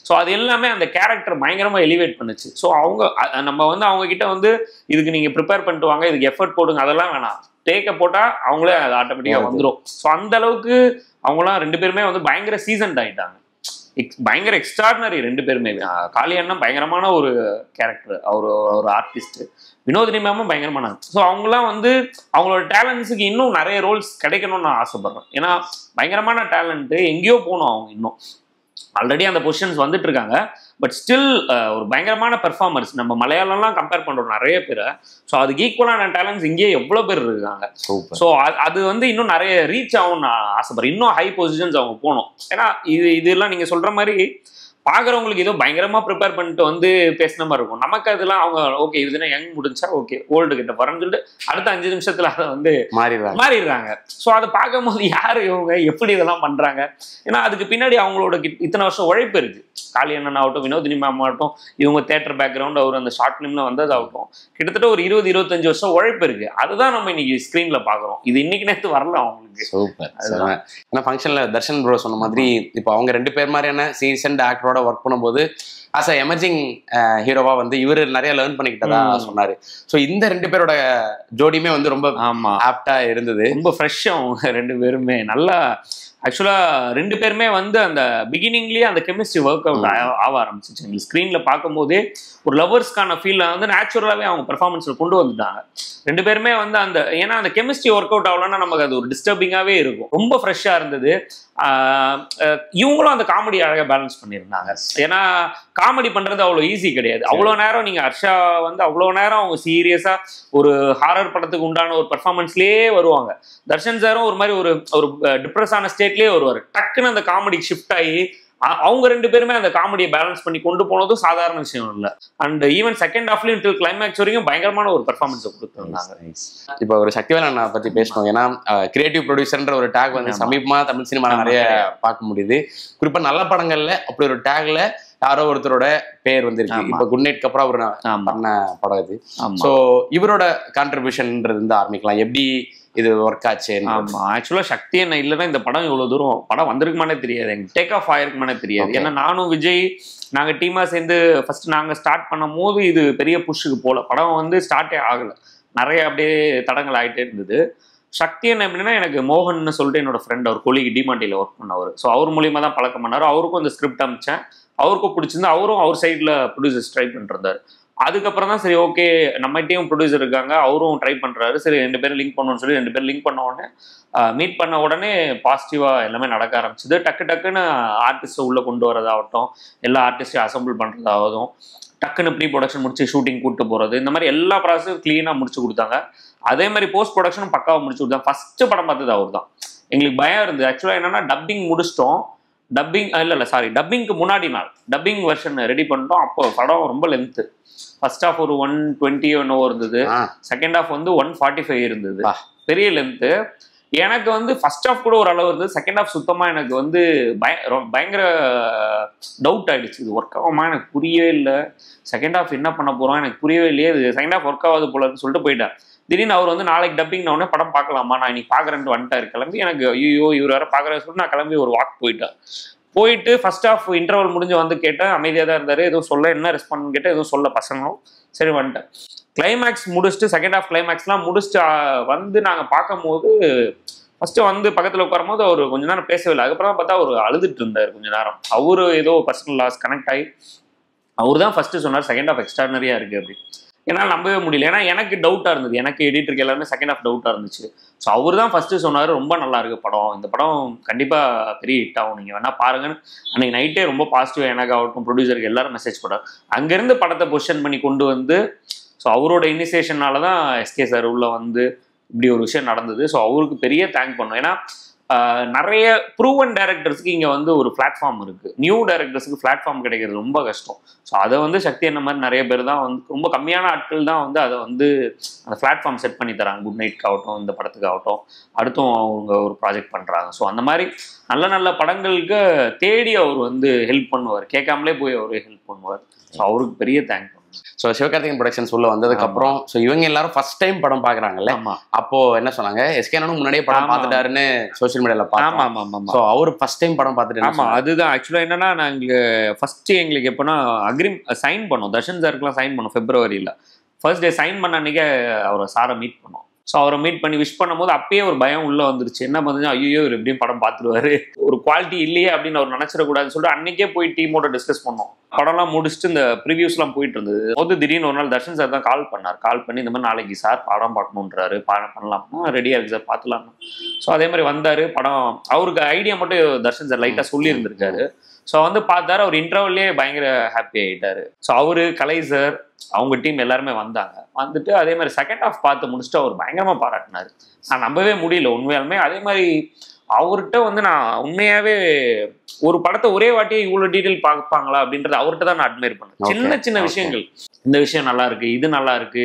ஸோ அது எல்லாமே அந்த கேரக்டர் பயங்கரமா எலிவேட் பண்ணுச்சு. ஸோ நம்ம வந்து அவங்க கிட்ட வந்து இதுக்கு நீங்க ப்ரிப்பேர் பண்ணிட்டு வாங்க, இதுக்கு எஃபர்ட் போடுங்க, அதெல்லாம் வேணாம், டேக்க போட்டா அவங்களே அது ஆட்டோமேட்டிக்கா வந்துடும். ஸோ அந்த அளவுக்கு அவங்களாம் 2 பேருமே வந்து பயங்கர சீசன்ட் ஆயிட்டாங்க. பயங்கர எக்ஸ்ட்ராடினரி 2 பேருமே. காளியண்ணன் பயங்கரமான ஒரு கேரக்டர், ஒரு ஆர்டிஸ்ட். வினோதினி மேமும் பயங்கரமான. ஸோ அவங்களாம் வந்து அவங்களோட டேலண்ட்ஸுக்கு இன்னும் நிறைய ரோல்ஸ் கிடைக்கணும்னு நான் ஆசைப்படுறேன். ஏன்னா பயங்கரமான டேலண்ட்டு, எங்கேயோ போகணும் அவங்க. இன்னும் ஆல்ரெடி அந்த பொசிஷன்ஸ் வந்துட்டு இருக்காங்க. பட் ஸ்டில் ஒரு பயங்கரமான பெர்ஃபார்மன்ஸ். நம்ம மலையாளம்லாம் கம்பேர் பண்றோம் நிறைய பேரை. ஸோ அதுக்கு ஈக்குவலான டேலண்ட்ஸ் இங்கேயே எவ்வளோ பேர் இருக்காங்க. ஸோ அது வந்து இன்னும் நிறைய ரீச் ஆகும்னு நான் ஆசைப்படுறேன். இன்னும் ஹை பொசிஷன்ஸ் அவங்க போகணும். ஏன்னா இதெல்லாம் நீங்க சொல்ற மாதிரி பாக்குறவங்களுக்கு ஏதோ பயங்கரமா ப்ரிப்பேர் பண்ணிட்டு வந்து பேசின மாதிரி இருக்கும். நமக்கு அதெல்லாம் அவங்க ஓகே இதுனா யங் முடிஞ்சா ஓகே ஓல்டு கிட்ட வரேன்னு சொல்லிட்டு அடுத்த 5 நிமிஷத்துல அதை வந்து மாறிடுறாங்க. ஸோ அதை பார்க்கும்போது யாரு இவங்க எப்படி இதெல்லாம் பண்றாங்க? ஏன்னா அதுக்கு பின்னாடி அவங்களோட இத்தனை வருஷம் உழைப்பு இருக்கு. காளி அண்ணன் ஆகட்டும், வினோதினி மேம் ஆகட்டும், இவங்க தேட்டர் பேக்ரவுண்ட், அவர் அந்த ஷார்ட் ஃபிலிம்ல வந்ததாகட்டும், கிட்டத்தட்ட ஒரு 20-25 வருஷம் உழைப்பு இருக்கு. அதுதான் நம்ம இன்னைக்கு ஸ்கிரீன்ல பாக்குறோம். இது இன்னைக்கு நேரத்து வரல அவங்களுக்கு. சூப்பர். ஏன்னா ஃபங்க்ஷன்ல தர்ஷன் ப்ரோ சொன்ன மாதிரி இப்போ அவங்க 2 பேர் மாதிரியான சீசன்ட் ஆக்டரோட ஒர்க் பண்ணும்போது ஆஸ் அ எமர்ஜிங் ஹீரோவா வந்து இவர் நிறைய லேர்ன் பண்ணிக்கிட்டதா சொன்னாரு. ஸோ இந்த 2 பேரோட ஜோடியுமே வந்து ரொம்ப ஆப்டா இருந்தது. ரொம்ப ஃப்ரெஷ்ஷா அவங்க 2 பேருமே நல்லா. ஆக்சுவலா 2 பேருமே வந்து அந்த பிகினிங்லயே அந்த கெமிஸ்ட்ரி ஒர்க் அவுட் ஆக ஆரம்பிச்சிச்சு. எங்களுக்கு ஸ்க்ரீன்ல பார்க்கும் போதே ஒரு லவர்ஸ்க்கான ஃபீல் வந்து நேச்சுரலாவே அவங்க பெர்ஃபார்மன்ஸ்ல கொண்டு வந்துட்டாங்க. 2 பேருமே வந்து அந்த ஏன்னா அந்த கெமிஸ்ட்ரி ஒர்க் அவுட் ஆகலன்னா நமக்கு அது ஒரு டிஸ்டர்பிங்காவே இருக்கும். ரொம்ப ஃப்ரெஷ்ஷா இருந்தது. இவங்களும் அந்த காமெடி அழகாக பேலன்ஸ் பண்ணியிருந்தாங்க. ஏன்னா காமெடி பண்றது அவ்வளோ ஈஸி கிடையாது. அவ்வளோ நேரம் நீங்க ஹர்ஷா வந்து அவ்வளோ நேரம் அவங்க சீரியஸா ஒரு ஹாரர் படத்துக்கு உண்டான ஒரு பெர்ஃபார்மன்ஸ்லயே வருவாங்க. தர்ஷன் சாரும் ஒரு மாதிரி ஒரு டிப்ரெஸான ஸ்டேட்லயே வருவார். டக்குன்னு அந்த காமெடி ஷிஃப்ட் ஆகி அவங்க 2 பேருமே அந்த காமெடியை பேலன்ஸ் பண்ணி கொண்டு போனதும் சாதாரண விஷயம் இல்லை. அண்ட் ஈவன் செகண்ட் ஹாஃப்லயும் டில் கிளைமேக்ஸ் வரைக்கும் பயங்கரமான ஒரு பெர்ஃபார்மன்ஸை கொடுத்துருந்தாங்க. இப்போ ஒரு சக்திவேலன் பத்தி பேசணும். ஏன்னா கிரியேட்டிவ் ப்ரொடியூசர்ன்ற ஒரு டேக் வந்து சமீபமா தமிழ் சினிமா நிறைய பார்க்க முடியுது. குறிப்பா நல்ல படங்கள்ல அப்படி ஒரு டேக்ல யாரோ ஒருத்தரோட பேர் வந்துருக்கு. இப்ப குட் நைட்க்கு அப்புறம் அவர் பண்ண படம் இது. ஸோ இவரோட கான்ட்ரிபியூஷன்ன்றது இருந்து ஆரம்பிக்கலாம். எப்படி இது ஒர்க் ஆச்சு? ஆமா, ஆக்சுவலா சக்தி என்ன இல்லைன்னா இந்த படம் இவ்வளவு தூரம் படம் வந்திருக்குமானே தெரியாது, எங்க டேக் ஆஃப் ஆயிருக்குமானே தெரியாது. ஏன்னா நானும் விஜய் நாங்க டீமா சேர்ந்து ஃபர்ஸ்ட் நாங்க ஸ்டார்ட் பண்ணும் போது இது பெரிய புஷ்ஷுக்கு போல படம் வந்து ஸ்டார்ட்டே ஆகல. நிறைய அப்படியே தடங்கள் ஆகிட்டே இருந்தது. சக்தி என்ன எப்படின்னா எனக்கு மோகன் சொல்லிட்டு என்னோட ஃப்ரெண்ட், அவர் கொலிக்கு டிமாண்டியில் ஒர்க் பண்ணவர். ஸோ அவர் மூலியமா தான் பழக்கம் பண்ணார். அவருக்கும் அந்த ஸ்கிரிப்ட் அமிச்சேன், அவருக்கும் பிடிச்சிருந்து அவரும் அவர் சைடில் ப்ரொடியூசர்ஸ் ட்ரை பண்ணிருந்தார். அதுக்கப்புறம் தான் சரி ஓகே நம்மகிட்டையும் ப்ரொடியூசர் இருக்காங்க, அவரும் ட்ரை பண்ணுறாரு, சரி 2 பேரும் லிங்க் பண்ணணும்னு சொல்லி 2 பேரும் லிங்க் பண்ண உடனே மீட் பண்ண உடனே பாசிட்டிவாக எல்லாமே நடக்க ஆரம்பிச்சுது. டக்குன்னு ஆர்டிஸ்ட்டை உள்ளே கொண்டு வரதாகட்டும், எல்லா ஆர்டிஸ்டையும் அசம்பிள் பண்ணுறதாகட்டும், டக்குன்னு ப்ரீ ப்ரொடக்ஷன் முடிச்சு ஷூட்டிங் கூப்பிட்டு போகிறது, இந்த மாதிரி எல்லா ப்ராசஸும் க்ளீனாக முடிச்சு கொடுத்தாங்க. அதே மாதிரி போஸ்ட் ப்ரொடக்ஷனும் பக்காவாக முடிச்சு கொடுத்தாங்க. ஃபஸ்ட்டு படம் பார்த்தது அவர் தான். எங்களுக்கு பயம் இருந்தது. ஆக்சுவலாக என்னென்னா டப்பிங் முடிச்சிட்டோம், டப்பிங்க்கு முன்னாடி நாள் டப்பிங் வெர்ஷன் ரெடி பண்ணிட்டோம். அப்போ படம் ரொம்ப லென்த்து. ஃபர்ஸ்ட் ஹாஃப் ஒரு 120 என்னவோ இருந்தது, செகண்ட் ஹாஃப் வந்து 145 இருந்தது, பெரிய லென்த்து. எனக்கு வந்து ஃபர்ஸ்ட் ஹாஃப் கூட ஒரு அளவு இருந்தது, செகண்ட் ஹாஃப் சுத்தமாக எனக்கு வந்து பயங்கர டவுட் ஆகிடுச்சு. இது ஒர்க் ஆகுமா எனக்கு புரியவே இல்லை, செகண்ட் ஹாஃப் என்ன பண்ண போகிறோம் எனக்கு புரியவே இல்லையே, இது செகண்ட் ஹாஃப் ஒர்க் ஆகாது போலன்னு சொல்லிட்டு போயிட்டேன். திடீர்னு அவர் வந்து நாளைக்கு டப்பிங் உடனே படம் பார்க்கலாமா, நான் இன்னைக்கு பார்க்குறேன்ட்டு வந்துட்டார் கிளம்பி. எனக்கு ஐயோ இவர் வேறு பார்க்குறேன்னு சொல்லிட்டு நான் கிளம்பி ஒரு வாக் போயிட்டு ஃபர்ஸ்ட் ஹாஃப் இன்டர்வல் முடிஞ்சு வந்து கேட்டேன். அமைதியாக தான் இருந்தார், எதுவும் சொல்ல, என்ன ரெஸ்பாண்ட் கேட்டேன், எதுவும் சொல்ல பசங்களும். சரி வந்துட்டேன். கிளைமேக்ஸ் முடிச்சுட்டு செகண்ட் ஹாஃப் கிளைமேக்ஸ்லாம் முடிச்சுட்டு வந்து நாங்கள் பார்க்கும் போது ஃபர்ஸ்ட்டு வந்து பக்கத்தில் உட்காரும் போது அவர் கொஞ்ச நேரம் பேசவே இல்லை. அதுக்கப்புறம் பார்த்தா அவர் அழுதுட்டு இருந்தார் கொஞ்ச நேரம். அவரு ஏதோ பர்சனல் லாஸ் கனெக்ட் ஆகி அவர் தான் ஃபர்ஸ்ட்டு சொன்னார் செகண்ட் ஹாஃப் எக்ஸ்ட்ரானரியாக இருக்குது அப்படி. என்னால் நம்பவே முடியல. ஏன்னா எனக்கு டவுட்டாக இருந்தது, எனக்கு எடிட்டருக்கு எல்லாருமே செகண்ட் ஹாஃப் டவுட்டாக இருந்துச்சு. ஸோ அவர் தான் ஃபஸ்ட்டு சொன்னார் ரொம்ப நல்லா இருக்குது படம், இந்த படம் கண்டிப்பாக பெரிய ஹிட் ஆகும், நீங்கள் வேணால் பாருங்கன்னு. அன்றைக்கி நைட்டே ரொம்ப பாசிட்டிவாக எனக்கு ஆகட்டும் ப்ரொடியூசருக்கு எல்லாரும் மெசேஜ் போட்டார். அங்கேருந்து படத்தை பொசிஷன் பண்ணி கொண்டு வந்து ஸோ அவரோட இனிஷியேஷனால தான் எஸ்கே சார் உள்ளே வந்து இப்படி ஒரு விஷயம் நடந்தது. ஸோ அவருக்கு பெரிய தேங்க் பண்ணோம். ஏன்னா நிறைய ப்ரூவன் டைரக்டர்ஸ்க்கு இங்கே வந்து ஒரு பிளாட்ஃபார்ம் இருக்குது, நியூ டைரக்டர்ஸுக்கு பிளாட்ஃபார்ம் கிடைக்கிறது ரொம்ப கஷ்டம். ஸோ அதை வந்து சக்தி என்ன மாதிரி நிறைய பேர் தான் வந்து ரொம்ப கம்மியான ஆட்கள் தான் வந்து அதை வந்து அந்த பிளாட்ஃபார்ம் செட் பண்ணி தராங்க. குட் நைட்க்கு ஆகட்டும், இந்த படத்துக்கு ஆகட்டும், அடுத்தும் அவங்க ஒரு ப்ராஜெக்ட் பண்ணுறாங்க. ஸோ அந்த மாதிரி நல்ல நல்ல படங்களுக்கு தேடி அவர் வந்து ஹெல்ப் பண்ணுவார், கேட்காமலே போய் அவர் ஹெல்ப் பண்ணுவார். ஸோ அவருக்கு பெரிய தேங்க். ஸோ சிவகார்த்திகேயன் ப்ரொடக்ஷன்ஸ் உள்ள வந்ததுக்கு அப்புறம் ஸோ இவங்க எல்லாரும் ஃபர்ஸ்ட் டைம் படம் பாக்குறாங்கல்ல, அப்போ என்ன சொன்னாங்க, எஸ்கே அண்ணனும் முன்னாடியே படம் பார்த்துட்டாருன்னு சோஷியல் மீடியால பார்த்தோம். ஸோ அவர் ஃபர்ஸ்ட் டைம் படம் பார்த்துட்டு. ஆமா, அதுதான் ஆக்சுவலா என்னன்னா நாங்கள் ஃபர்ஸ்ட் எங்களுக்கு எப்போனா சைன் பண்ணோம், தர்ஷன் சாருக்குலாம் சைன் பண்ணோம் பிப்ரவரியில். ஃபர்ஸ்ட் டே சைன் பண்ண அன்னைக்கு அவரை சாரை மீட் பண்ணோம். ஸோ அவரை மீட் பண்ணி விஷ் பண்ணும்போது அப்பயே ஒரு பயம் உள்ளே வந்துருச்சு. என்ன பண்ணுச்சு, ஐயோ இவர் எப்படியும் படம் பார்த்துருவாரு, ஒரு குவாலிட்டி இல்லையே அப்படின்னு அவர் நினச்சிடக்கூடாதுன்னு சொல்லிட்டு அன்னைக்கே போய் டீமோட டிஸ்கஸ் பண்ணோம். படம்லாம் முடிச்சுட்டு இந்த ப்ரிவியூஸ்லாம் போயிட்டு இருந்தது போது திடீர்னு ஒரு நாள் தர்ஷன் சார் தான் கால் பண்ணார். கால் பண்ணி இந்த மாதிரி நாளைக்கு சார் படம் பார்க்கணுன்றாரு, பண்ணலாம்னா ரெடியாக இருக்கு சார் பார்த்துலாம். ஸோ அதே மாதிரி வந்தார். படம் அவருக்கு ஐடியா மட்டும் தர்ஷன் சார் லைட்டாக சொல்லியிருந்திருக்காரு. ஸோ வந்து பார்த்தாரு, அவர் இன்டர்வல்லே பயங்கர ஹாப்பி ஆகிட்டாரு. ஸோ அவரு கலை சார் அவங்க டீம் எல்லாருமே வந்தாங்க. வந்துட்டு அதே மாதிரி செகண்ட் ஹாஃப் பார்த்து முடிச்சுட்டு அவர் பயங்கரமாக பாராட்டினார். நான் நம்பவே முடியல உண்மையாலுமே. அதே மாதிரி அவர்கிட்ட வந்து நான் உண்மையாவே ஒரு படத்தை ஒரே வாட்டியே இவ்வளவு டீட்டெயில் பார்ப்பாங்களா அப்படின்றது அவர்கிட்ட தான் நான் அட்மையர் பண்ணேன். சின்ன சின்ன விஷயங்கள், இந்த விஷயம் நல்லா இருக்கு, இது நல்லா இருக்கு,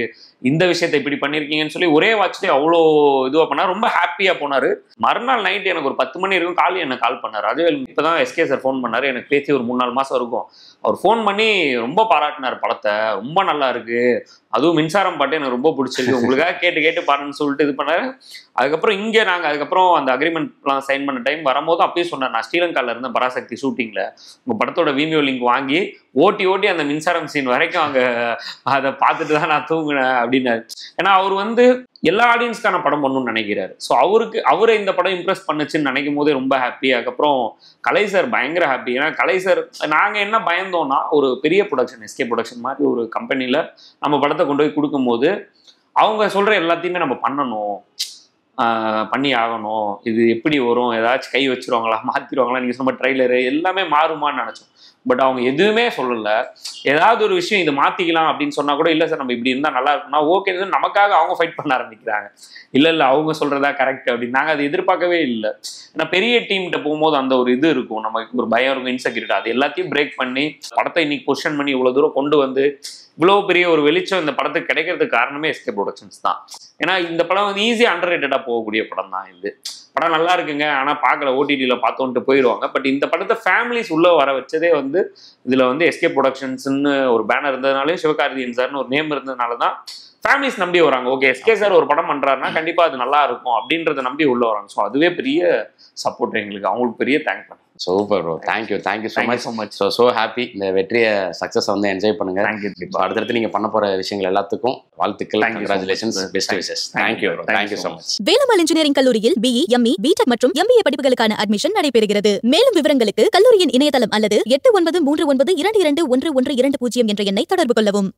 இந்த விஷயத்தை இப்படி பண்ணிருக்கீங்கன்னு சொல்லி ஒரே வாட்ச்லேயே அவ்வளோ இதுவாக பண்ணார். ரொம்ப ஹாப்பியாக போனார். மறுநாள் நைட் எனக்கு ஒரு 10 மணி இருக்கும் காலையில் எனக்கு கால் பண்ணார். ராஜவேல் இப்போதான் எஸ்கே சார் ஃபோன் பண்ணார். எனக்கு பேசி ஒரு 3-4 மாதம் இருக்கும். அவர் ஃபோன் பண்ணி ரொம்ப பாராட்டினார் படத்தை, ரொம்ப நல்லா இருக்கு, அதுவும் மின்சாரம் பாட்டு எனக்கு ரொம்ப பிடிச்சிருக்கு, உங்களுக்காக கேட்டு பாருன்னு சொல்லிட்டு இது பண்ணாரு. அதுக்கப்புறம் இங்கே நாங்கள் அதுக்கப்புறம் அந்த அக்ரிமெண்ட்லாம் சைன் பண்ண டைம் வரும்போது அப்பயே சொன்னார், நான் ஸ்ரீலங்காவில் இருந்தேன் பராசக்தி ஷூட்டிங்கில், உங்கள் படத்தோட வீடியோ லிங்க் வாங்கி ஓட்டி அந்த மின்சாரம் சீன் வரைக்கும் அங்கே அதை பார்த்துட்டு தான் நான் தூங்கினேன் அப்படின்னாரு. ஏன்னா அவர் வந்து எல்லா ஆடியன்ஸ்க்கான படம் பண்ணணும்னு நினைக்கிறாரு. ஸோ அவரை இந்த படம் இம்ப்ரெஸ் பண்ணுச்சுன்னு நினைக்கும் போதே ரொம்ப ஹாப்பி. அதுக்கப்புறம் கலை சார் பயங்கர ஹாப்பி. ஏன்னா கலை சார் நாங்கள் என்ன பயந்தோம்னா, ஒரு பெரிய ப்ரொடக்ஷன் எஸ்கே ப்ரொடக்ஷன் மாதிரி ஒரு கம்பெனியில் நம்ம படத்தை கொண்டு போய் கொடுக்கும்போது அவங்க சொல்கிற எல்லாத்தையுமே நம்ம பண்ணி ஆகணும், இது எப்படி வரும், ஏதாச்சும் கை வச்சிருவாங்களா, மாற்றிடுவாங்களா, நீங்கள் சொன்ன ட்ரெய்லரு எல்லாமே மாறுமான்னு நினச்சோம். பட் அவங்க எதுவுமே சொல்லலை. ஏதாவது ஒரு விஷயம் இதை மாற்றிக்கலாம் அப்படின்னு சொன்னால் கூட, இல்லை சார் நம்ம இப்படி இருந்தால் நல்லா இருக்கும்னா ஓகே, நமக்காக அவங்க ஃபைட் பண்ண ஆரம்பிக்கிறாங்க. இல்லை அவங்க சொல்கிறதா கரெக்ட் அப்படின்னு. நாங்கள் அதை எதிர்பார்க்கவே இல்லை. ஏன்னா பெரிய டீம்கிட்ட போகும்போது அந்த ஒரு இது இருக்கும், நமக்கு ஒரு பயம் இருக்கும், இன்செக்யூரிட்டி, அது எல்லாத்தையும் பிரேக் பண்ணி படத்தை இன்னைக்கு பொசிஷன் பண்ணி இவ்வளோ தூரம் கொண்டு வந்து இவ்வளோ பெரிய ஒரு வெளிச்சம் இந்த படத்துக்கு கிடைக்கிறதுக்கு காரணமே எஸ்கே ப்ரொடக்ஷன்ஸ் தான். ஏன்னா இந்த படம் வந்து ஈஸியாக அண்டர் ரேட்டடாக போகக்கூடிய படம் தான் இது. படம் நல்லா இருக்குங்க, ஆனால் பார்க்கல, ஓடிடியில் பார்த்தோன்ட்டு போயிடுவாங்க. பட் இந்த படத்தை ஃபேமிலிஸ் உள்ளே வர வச்சதே வந்து இதில் வந்து எஸ்கே ப்ரொடக்ஷன்ஸ்னு ஒரு பேனர் இருந்ததுனாலே, சிவகார்த்திகேயன் சார்னு ஒரு நேம் இருந்ததுனால தான் ஃபேமிலிஸ் நம்பி வராங்க. ஓகே எஸ்கே சார் ஒரு படம் பண்ணுறாருன்னா கண்டிப்பாக அது நல்லா இருக்கும் அப்படின்றத நம்பி உள்ளே வராங்க. ஸோ அதுவே பெரிய சப்போர்ட் எங்களுக்கு. அவங்களுக்கு பெரிய தேங்க் பண்ணேன். Super bro, thank you so much. So happy. இந்த வெற்றியை சக்ஸஸ் வந்து என்ஜாய் பண்ணுங்க. அடுத்தடுத்து நீங்க பண்ண போற விஷயங்கள் எல்லாத்துக்கும் வாழ்த்துக்கள், congratulations, best wishes. Thank you so much. Velammal engineering கல்லூரியில் BE, ME, BTech மற்றும் MBA படிப்புகளுக்கான அட்மிஷன் நடைபெறுகிறது. மேலும் விவரங்களுக்கு கல்லூரியின் இணையதளம் அல்லது 8939221120 என்ற எண்ணை தொடர்பு கொள்ளவும்.